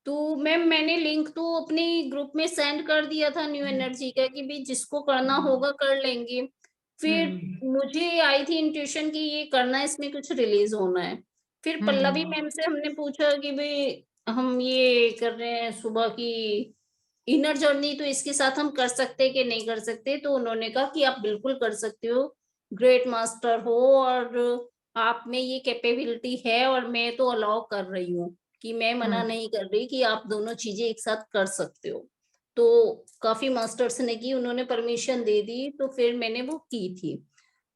तो मैम मैंने लिंक तो अपने ग्रुप में सेंड कर दिया था न्यू एनर्जी का कि भी जिसको करना होगा कर लेंगे। फिर मुझे आई थी इंट्यूशन कि ये करना है, इसमें कुछ रिलीज होना है। फिर पल्लवी मैम से हमने पूछा कि भाई हम ये कर रहे हैं सुबह की इनर जर्नी, तो इसके साथ हम कर सकते हैं कि नहीं कर सकते। तो उन्होंने कहा कि आप बिल्कुल कर सकते हो, ग्रेट मास्टर हो और आप में ये कैपेबिलिटी है, और मैं तो अलाउ कर रही हूँ कि मैं मना नहीं कर रही कि आप दोनों चीजें एक साथ कर सकते हो। तो काफी मास्टर्स ने की, उन्होंने परमिशन दे दी, तो फिर मैंने वो की थी।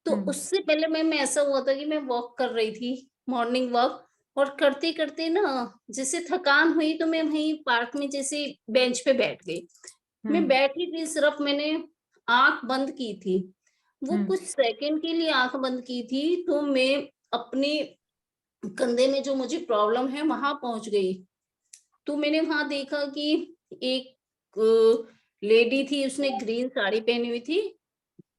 तो उससे पहले मैम ऐसा हुआ था कि मैं वॉक कर रही थी, मॉर्निंग वॉक, और करते करते ना जैसे थकान हुई तो मैं वहीं पार्क में जैसे बेंच पे बैठ गई। मैं बैठी थी, सिर्फ मैंने आंख बंद की थी, वो कुछ सेकंड के लिए आंख बंद की थी, तो मैं अपने कंधे में जो मुझे प्रॉब्लम है वहां पहुंच गई। तो मैंने वहां देखा कि एक लेडी थी, उसने ग्रीन साड़ी पहनी हुई थी,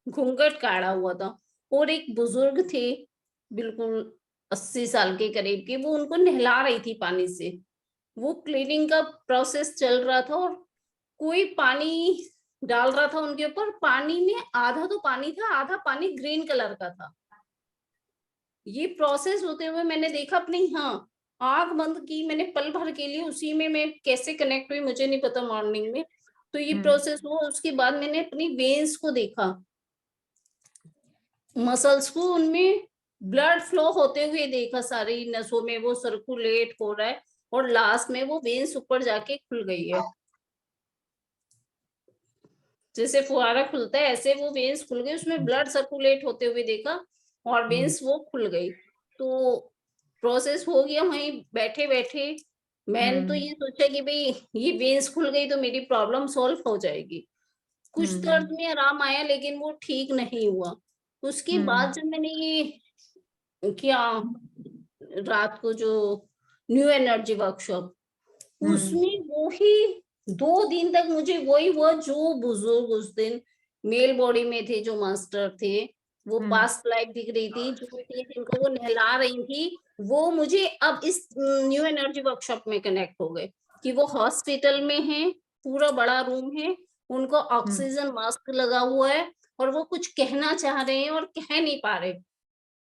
घूंघट काढ़ा हुआ था, और एक बुजुर्ग थे बिल्कुल 80 साल के करीब के, वो उनको नहला रही थी पानी से। वो क्लीनिंग का प्रोसेस चल रहा था और कोई पानी डाल रहा था उनके ऊपर। पानी में आधा तो पानी था, आधा पानी ग्रीन कलर का था। ये प्रोसेस होते हुए मैंने देखा अपने, हाँ, आंख बंद की मैंने पल भर के लिए, उसी में मैं कैसे कनेक्ट हुई मुझे नहीं पता मॉर्निंग में। तो ये प्रोसेस हुआ, उसके बाद मैंने अपनी वेन्स को देखा, मसल्स को, उनमें ब्लड फ्लो होते हुए देखा, सारी नसों में वो सर्कुलेट हो रहा है, और लास्ट में वो वेन्स ऊपर जाके खुल गई है। जैसे फुहारा खुलता है ऐसे वो वेन्स खुल गई, उसमें ब्लड सर्कुलेट होते हुए देखा और वेन्स वो खुल गई। तो प्रोसेस हो गया वहीं बैठे बैठे। मैंने तो ये सोचा कि भाई ये वेन्स खुल गई तो मेरी प्रॉब्लम सॉल्व हो जाएगी। कुछ दर्द में आराम आया लेकिन वो ठीक नहीं हुआ। उसके बाद जब मैंने ये किया रात को जो न्यू एनर्जी वर्कशॉप, उसमें वो ही 2 दिन तक मुझे वही हुआ जो बुजुर्ग उस दिन मेल बॉडी में थे, जो मास्टर थे, वो पास्ट लाइफ दिख रही थी, जो थी जिनको वो नहला रही थी, वो मुझे अब इस न्यू एनर्जी वर्कशॉप में कनेक्ट हो गए कि वो हॉस्पिटल में है, पूरा बड़ा रूम है, उनको ऑक्सीजन मास्क लगा हुआ है और वो कुछ कहना चाह रहे हैं और कह नहीं पा रहे।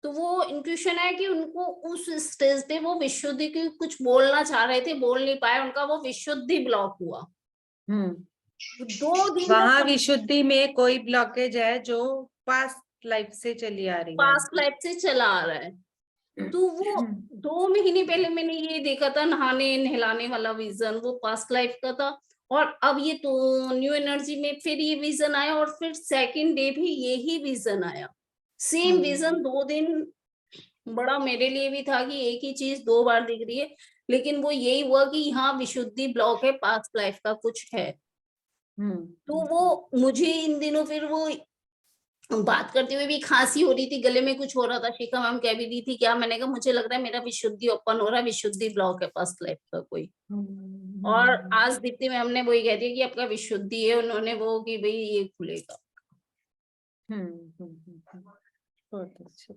तो वो इंट्यूशन है कि उनको उस स्टेज पे वो विशुद्धि की कुछ बोलना चाह रहे थे, बोल नहीं पाए, उनका वो विशुद्धि ब्लॉक हुआ। 2 दिन वहां विशुद्धि में कोई ब्लॉकेज है जो पास्ट लाइफ से चली आ रही है, पास्ट लाइफ से चला आ रहा है। तो वो 2 महीने पहले मैंने ये देखा था नहाने नहलाने वाला विजन, वो पास्ट लाइफ का था। और अब ये तो न्यू एनर्जी में फिर ये विजन आया और फिर सेकंड डे भी यही विजन आया, सेम विजन। 2 दिन बड़ा मेरे लिए भी था कि एक ही चीज 2 बार दिख रही है, लेकिन वो यही हुआ कि यहाँ विशुद्धि ब्लॉक है, पास्ट लाइफ का कुछ है। तो वो मुझे इन दिनों फिर वो बात करते हुए भी खांसी हो रही थी, गले में कुछ हो रहा था, शिखा मैम कह भी रही थी क्या, मैंने कहा मुझे लग रहा है मेरा विशुद्धि ओपन हो रहा है, विशुद्धि ब्लॉक है पास्ट लाइफ का कोई। और आज दीप्ति मैम ने वही कह दिया कि आपका विशुद्धि है, उन्होंने वो कि भाई ये खुलेगा। बहुत अच्छा।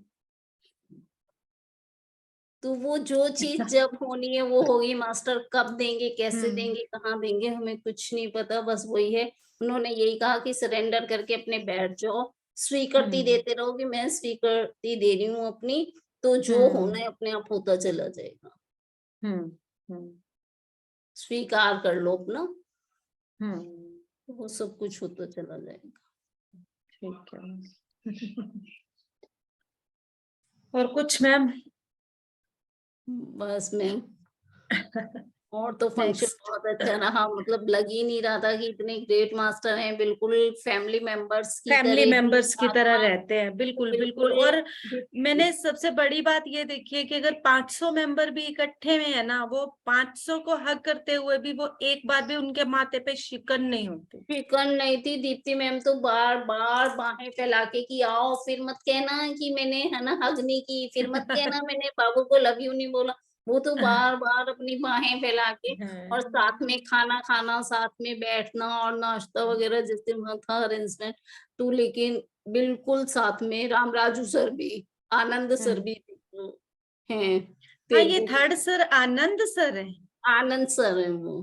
तो वो जो चीज जब होनी है वो होगी। मास्टर कब देंगे, कैसे देंगे, कहाँ देंगे, हमें कुछ नहीं पता, बस वही है। उन्होंने यही कहा कि सरेंडर करके अपने बैठ जाओ, स्वीकृति देते रहो कि मैं स्वीकृति दे रही हूँ अपनी, तो जो होना है अपने आप होता चला जाएगा। स्वीकार कर लो अपना, तो वो सब कुछ होता चला जाएगा। ठीक है। और कुछ मैम? बस मैम, और तो फंक्शन बहुत अच्छा रहा, मतलब लग ही नहीं रहा था कि इतने ग्रेट मास्टर हैं, बिल्कुल फैमिली मेंबर्स की तरह रहते हैं, बिल्कुल बिल्कुल। और मैंने सबसे बड़ी बात ये देखी है कि अगर 500 मेंबर भी इकट्ठे में है ना, वो 500 को हक करते हुए भी वो एक बार भी उनके माथे पे शिकन नहीं होती। शिकन नहीं थी। दीप्ति मैम तो बार बार बाहें फैला के कि आओ, फिर मत कहना कि मैंने है ना हग नहीं की, फिर मत कहना मैंने बाबू को लव यू नहीं बोला। वो तो बार बार अपनी बाहें फैला के, और साथ में खाना खाना, साथ में बैठना और नाश्ता वगैरह जैसे वहाँ था अरेंजमेंट। तो लेकिन बिल्कुल साथ में राम राजू सर भी, आनंद सर भी हैं। हाँ, ये थर्ड सर आनंद सर है। आनंद सर है वो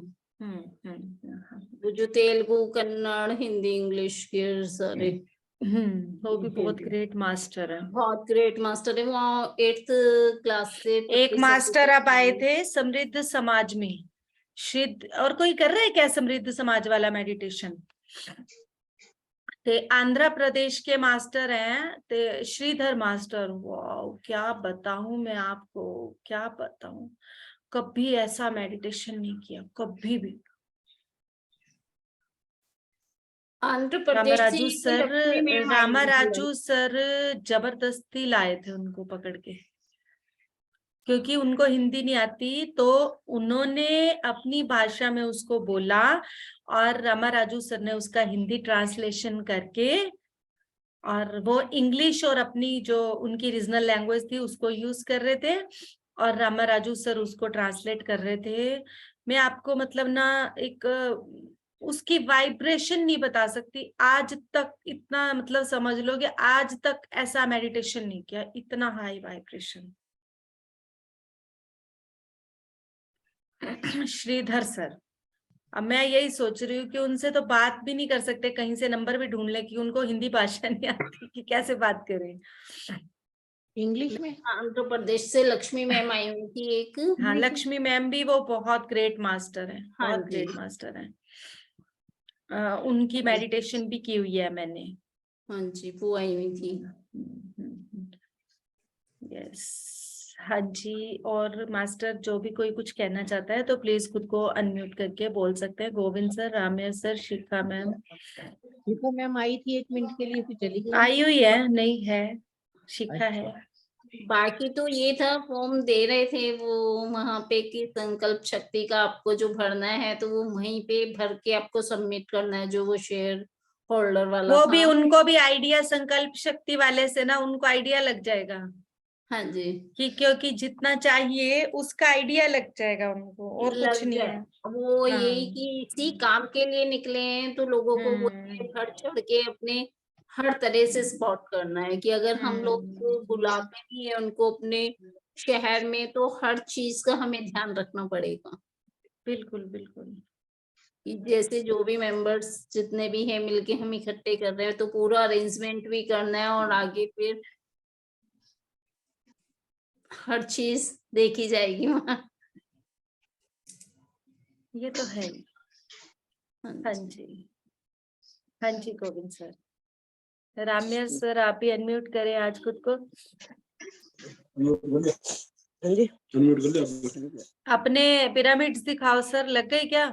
जो तेलुगु, कन्नड़, हिंदी, इंग्लिश के सर है। वो भी बहुत ग्रेट मास्टर है, बहुत ग्रेट मास्टर है। वो 8th क्लास से एक मास्टर अब आए थे समृद्ध समाज में, और कोई कर रहा है क्या समृद्ध समाज वाला मेडिटेशन? ते आंध्र प्रदेश के मास्टर हैं, ते श्रीधर मास्टर। वाह, क्या बताऊं मैं आपको, क्या बताऊं। कभी ऐसा मेडिटेशन नहीं किया, कभी भी। आंध्र प्रदेश से रामाराजू सर जबरदस्ती लाए थे उनको पकड़ के, क्योंकि उनको हिंदी नहीं आती, तो उन्होंने अपनी भाषा में उसको बोला और रामाराजू सर ने उसका हिंदी ट्रांसलेशन करके, और वो इंग्लिश और अपनी जो उनकी रीजनल लैंग्वेज थी उसको यूज कर रहे थे, और रामाराजू सर उसको ट्रांसलेट कर रहे थे। मैं आपको मतलब ना एक उसकी वाइब्रेशन नहीं बता सकती। आज तक इतना मतलब समझ लो कि आज तक ऐसा मेडिटेशन नहीं किया, इतना हाई वाइब्रेशन। श्रीधर सर, अब मैं यही सोच रही हूँ कि उनसे तो बात भी नहीं कर सकते, कहीं से नंबर भी ढूंढ ले, कि उनको हिंदी भाषा नहीं आती कि कैसे बात करें। इंग्लिश में। आंध्र प्रदेश से लक्ष्मी मैम आई हुई थी एक। हाँ, लक्ष्मी मैम भी वो बहुत ग्रेट मास्टर है, हाँ बहुत जी। ग्रेट मास्टर है। उनकी मेडिटेशन भी की हुई है मैंने। हाँ जी, वो आई हुई थी। यस, हाँ जी। और मास्टर जो भी कोई कुछ कहना चाहता है तो प्लीज खुद को अनम्यूट करके बोल सकते हैं। गोविंद सर, रामेश सर, शिखा मैम। शिखा मैम आई थी 1 मिनट के लिए, फिर चली गई। आई हुई है, नहीं है, शिखा है। बाकी तो ये था, फॉर्म दे रहे थे वो वहां पे कि संकल्प शक्ति का आपको जो भरना है तो वो वहीं पे भर के आपको सबमिट करना है, जो वो शेयर होल्डर वाला वो था। भी उनको भी आइडिया संकल्प शक्ति वाले से ना, उनको आइडिया लग जाएगा हाँ जी, कि क्योंकि जितना चाहिए उसका आइडिया लग जाएगा उनको, और कुछ लग नहीं जाए। है। वो हाँ। यही कि इसी काम के लिए निकले हैं तो लोगों को वो बढ़ चढ़ के अपने हर तरह से स्पॉट करना है कि अगर हम लोग बुलाते भी हैं उनको अपने शहर में तो हर चीज का हमें ध्यान रखना पड़ेगा। बिल्कुल बिल्कुल। कि जैसे जो भी मेंबर्स जितने भी हैं मिलके हम इकट्ठे कर रहे हैं तो पूरा अरेंजमेंट भी करना है और आगे फिर हर चीज देखी जाएगी वहाँ। ये तो है ही। हाँ जी, हाँ जी गोविंद सर। राम्या सर, आप भी अनम्यूट करें आज खुद को। हाँ जी, अपने पिरामिड्स दिखाओ सर, लग गए क्या?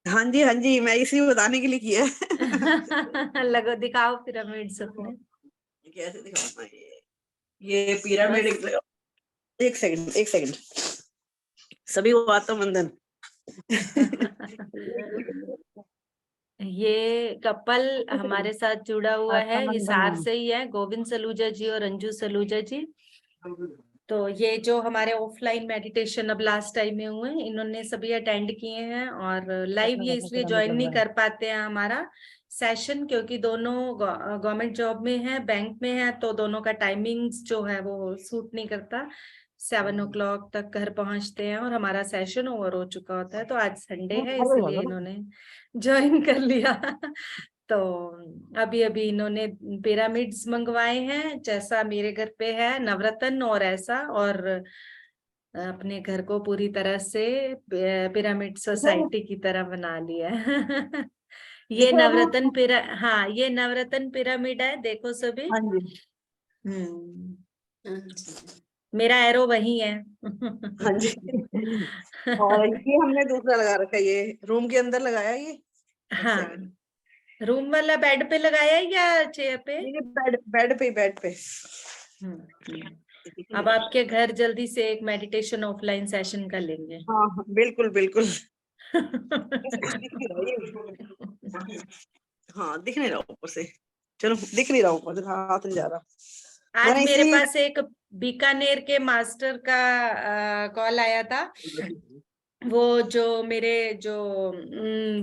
हाँ जी, मैं इसी बताने के लिए किया है। लगो, दिखाओ पिरामिड्स अपने। कैसे दिखाऊंगा ये पिरामिड। एक सेकंड सभी को आता बंधन। ये कपल हमारे साथ जुड़ा हुआ है, हिसार से ही है, गोविंद सलूजा जी और अंजू सलूजा जी। तो ये जो हमारे ऑफलाइन मेडिटेशन अब लास्ट टाइम में हुए, इन्होंने सभी अटेंड किए हैं। और लाइव ये इसलिए ज्वाइन नहीं कर पाते हैं हमारा सेशन, क्योंकि दोनों गवर्नमेंट जॉब में है, बैंक में है, तो दोनों का टाइमिंग्स जो है वो सूट नहीं करता। 7 o'clock तक घर पहुंचते हैं और हमारा सेशन ओवर हो चुका होता है। तो आज संडे है इसलिए इन्होंने ज्वाइन कर लिया। तो अभी अभी इन्होंने पिरामिड्स मंगवाए हैं, जैसा मेरे घर पे है नवरत्न, और ऐसा, और अपने घर को पूरी तरह से पिरामिड सोसाइटी की तरह बना लिया है। ये नवरत्न हाँ, ये नवरत्न पिरामिड है, देखो सभी। हाँ जी, मेरा एरो वही है। हाँ जी। और ये हमने दूसरा लगा रखा है, ये रूम के अंदर लगाया ये। हाँ, रूम वाला बेड पे लगाया है या चेयर पे? बेड पे। अब आपके घर जल्दी से एक मेडिटेशन ऑफलाइन सेशन का लेंगे। हाँ, बिल्कुल। हाँ, दिख नहीं रहा ऊपर से। चलो, दिख नहीं रहा ऊपर से, हाथ नहीं जा रहा। आज मेरे पास एक बीकानेर के मास्टर का कॉल आया था। वो जो मेरे जो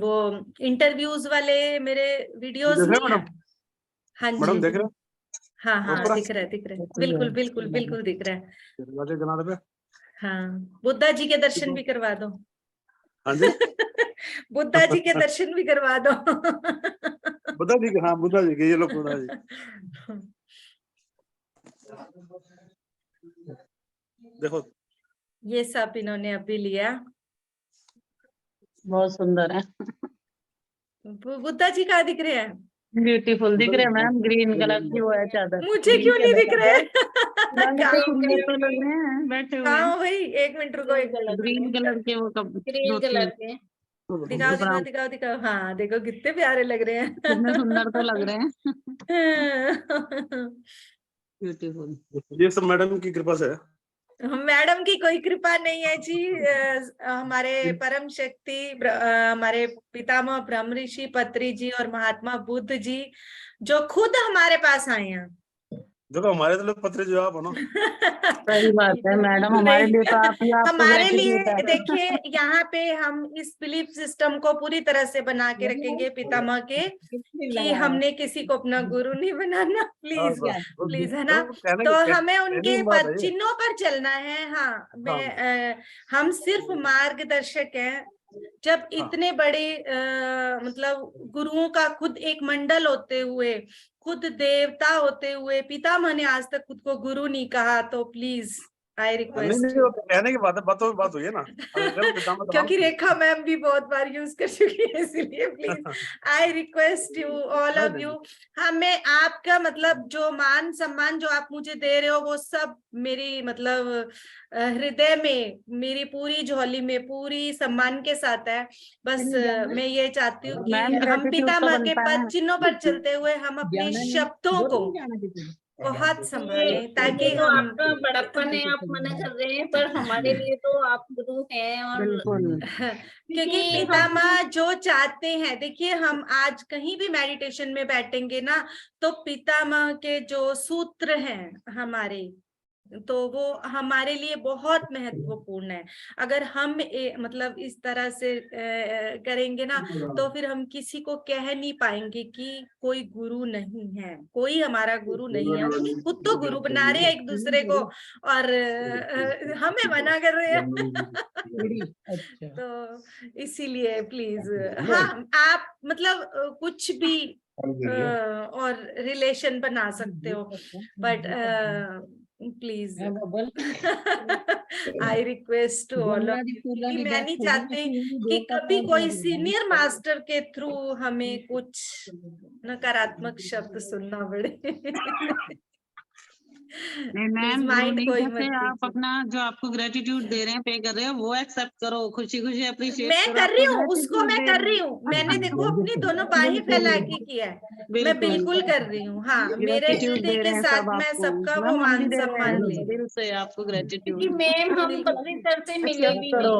वो इंटरव्यूज वाले मेरे वीडियोस नहीं है। हाँ जी मैडम, देख रहे हो? हाँ, दिख रहा है, बिल्कुल दिख रहा है। हाँ, बुद्धा जी के दर्शन भी करवा दो। हाँ जी। बुद्धा जी के दर्शन भी करवा दो। बुद्धा जी के, हाँ बुद्धा जी के, ये लोग बुद्धा जी देखो, ये सब इन्होंने अभी लिया। बहुत सुंदर है, बुद्धा जी कहाँ दिख रहे हैं? ब्यूटीफुल दिख रहे हैं मैम। ग्रीन कलर की वो है चादर। मुझे क्यों नहीं दिख रहे? तो सुंदर तो लग रहे हैं बैठे हुए। हाँ भाई, एक मिनट रुको, ग्रीन कलर के वो ग्रीन कलर के दिखाओ। हाँ देखो कितने प्यारे लग रहे हैं। कितने सुंदर तो लग रहे हैं। ब्यूटीफुल। ये सब मैडम की कृपा से है। मैडम की कोई कृपा नहीं है जी। हमारे परम शक्ति हमारे पितामह ब्रह्म ऋषि पत्री जी और महात्मा बुद्ध जी जो खुद हमारे पास आए हैं, देखो हमारे तो लोग पत्र जो आप हो ना। सही बात है मैडम, हमारे लिए तो आप ही आपको हमारे लिए gratitude है। देखिए यहाँ पे हम इस बिलीफ सिस्टम को पूरी तरह से बना के रखेंगे पितामह के, कि हमने किसी को अपना गुरु नहीं बनाना, प्लीज प्लीज, है ना। तो हमें उनके पद चिन्हों पर चलना है। हाँ, हम सिर्फ मार्गदर्शक हैं। जब इतने बड़े मतलब गुरुओं का खुद एक मंडल होते हुए, खुद देवता होते हुए पितामह ने आज तक खुद को गुरु नहीं कहा, तो प्लीज आई रिक्वेस्ट नहीं, वो कहने की बात है, बातों में बात हुई है ना। क्योंकि रेखा मैम भी बहुत बार यूज कर चुकी है, इसलिए please I request you all of you. हमें आपका मतलब जो मान सम्मान जो आप मुझे दे रहे हो, वो सब मेरी मतलब हृदय में, मेरी पूरी झोली में पूरी सम्मान के साथ है। बस मैं ये चाहती हूँ कि हम पितामह के पद चिन्हों पर चलते हुए हम अपने शब्दों को बहुत संभालें, ताकि ये तो हम आपका बड़प्पन है, आप मना कर रहे हैं, पर हमारे लिए तो आप गुरु हैं। और क्योंकि पितामह जो चाहते हैं, देखिए हम आज कहीं भी मेडिटेशन में बैठेंगे ना, तो पितामह के जो सूत्र हैं हमारे, तो वो हमारे लिए बहुत महत्वपूर्ण है। अगर हम मतलब इस तरह से करेंगे ना, तो फिर हम किसी को कह नहीं पाएंगे कि कोई गुरु नहीं है, कोई हमारा गुरु नहीं है। हम खुद तो गुरु बना रहे हैं एक दूसरे को, और हमें मना कर रहे हैं। तो इसीलिए प्लीज, हाँ आप मतलब कुछ भी और रिलेशन बना सकते हो, but please I request to all of you, कि मैं नहीं चाहती कि कभी कोई सीनियर मास्टर के थ्रू हमें कुछ नकारात्मक शब्द सुनना पड़े। नहीं मैम, माइंड कोई मत आप कीजिए। अपना जो आपको ग्रेटिट्यूड दे रहे हैं, पे कर रहे हैं, वो एक्सेप्ट करो, खुशी खुशी अप्रिशिएट मैं करो। कर रही हूँ, उसको मैं कर रही हूँ। मैंने देखो अपनी दोनों बाहें फैला के किया है, मैं बिल्कुल कर रही हूँ। हाँ, मेरे हृदय के साथ मैं सबका वो मान सम्मान ले, दिल से आपको ग्रेटिट्यूड। क्योंकि मैम हम पत्नी सर से मिले भी नहीं,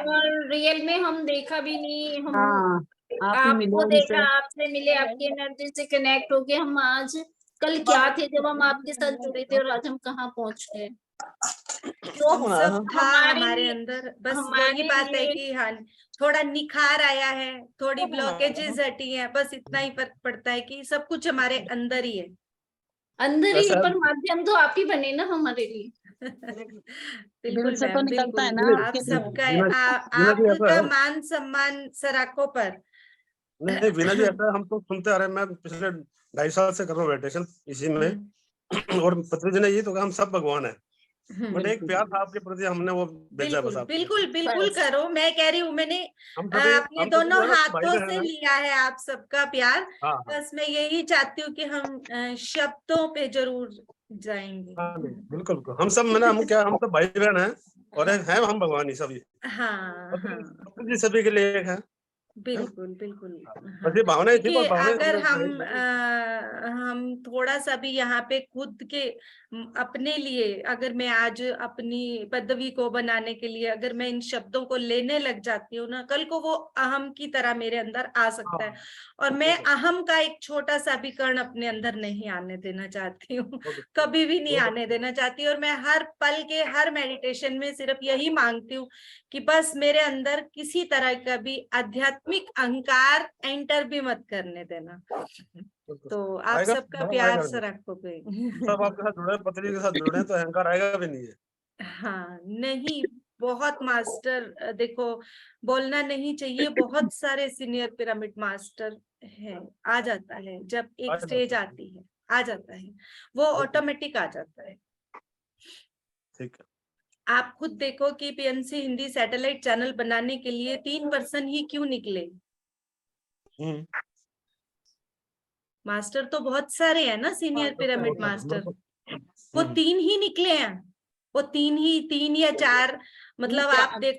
और रियल में हम देखा भी नहीं। हम आपको देखा, आपसे मिले, आपकी एनर्जी से कनेक्ट हो गए। हम आज कल क्या थे जब हम आपके साथ जुड़े थे, और आज हम कहाँ पहुंच गए। तो सब था हमारे अंदर, बस वही बात है कि हाँ थोड़ा निखार आया है, थोड़ी ब्लॉकेजेस हटी है, बस इतना ही फर्क पड़ता है कि सब कुछ हमारे अंदर ही है। अंदर ही, पर माध्यम तो आप ही बने ना हमारे लिए। बिल्कुल मैम, बिल्कुल आप सबका आपका मान सम्मान सर आंखों पर। नहीं वीना जी, ऐसा हम तो सुनते आ रहे हैं, मैं पिछले 2.5 साल से कर रहा हूँ मेडिटेशन इसी में, और पत्री जी ने ये तो कहा हम सब भगवान है, बट एक प्यार था आपके प्रति, हमने वो बेचा बस। बिल्कुल बिल्कुल करो, मैं कह रही हूँ, मैंने अपने दोनों हाथों से लिया है आप सबका प्यार। बस मैं यही चाहती हूँ कि हम शब्दों पे जरूर जाएंगे। बिल्कुल, हम सब मैंने हम क्या, हम तो भाई बहन है, और हैं हम भगवान ही सभी। हाँ जी सभी के लिए एक है। बिल्कुल बिल्कुल। क्योंकि अगर हम थोड़ा सा भी यहाँ पे खुद के अपने लिए, अगर मैं आज अपनी पदवी को बनाने के लिए अगर मैं इन शब्दों को लेने लग जाती हूँ ना, कल को वो अहम की तरह मेरे अंदर आ सकता है, और मैं अहम का एक छोटा सा भी कण अपने अंदर नहीं आने देना चाहती हूँ, कभी भी नहीं आने देना चाहती। और मैं हर पल के हर मेडिटेशन में सिर्फ यही मांगती हूँ कि बस मेरे अंदर किसी तरह का भी आध्यात्मिक अहंकार एंटर भी मत करने देना। तो आप सबका प्यार सर आपको पे सब आपके साथ जुड़े, पत्नी के साथ जुड़े, तो अहंकार आएगा भी नहीं है। हाँ नहीं, बहुत मास्टर देखो बोलना नहीं चाहिए, बहुत सारे सीनियर पिरामिड मास्टर हैं, आ जाता है जब एक स्टेज आती है, आ जाता है वो ऑटोमेटिक आ जाता है। ठीक है, आप खुद देखो कि पीएमसी हिंदी सैटेलाइट चैनल बनाने के लिए 3 पर्सन ही क्यों निकले। मास्टर तो बहुत सारे हैं ना, सीनियर पिरामिड मास्टर, वो 3 ही निकले हैं, वो 3 या 4, मतलब आप देखो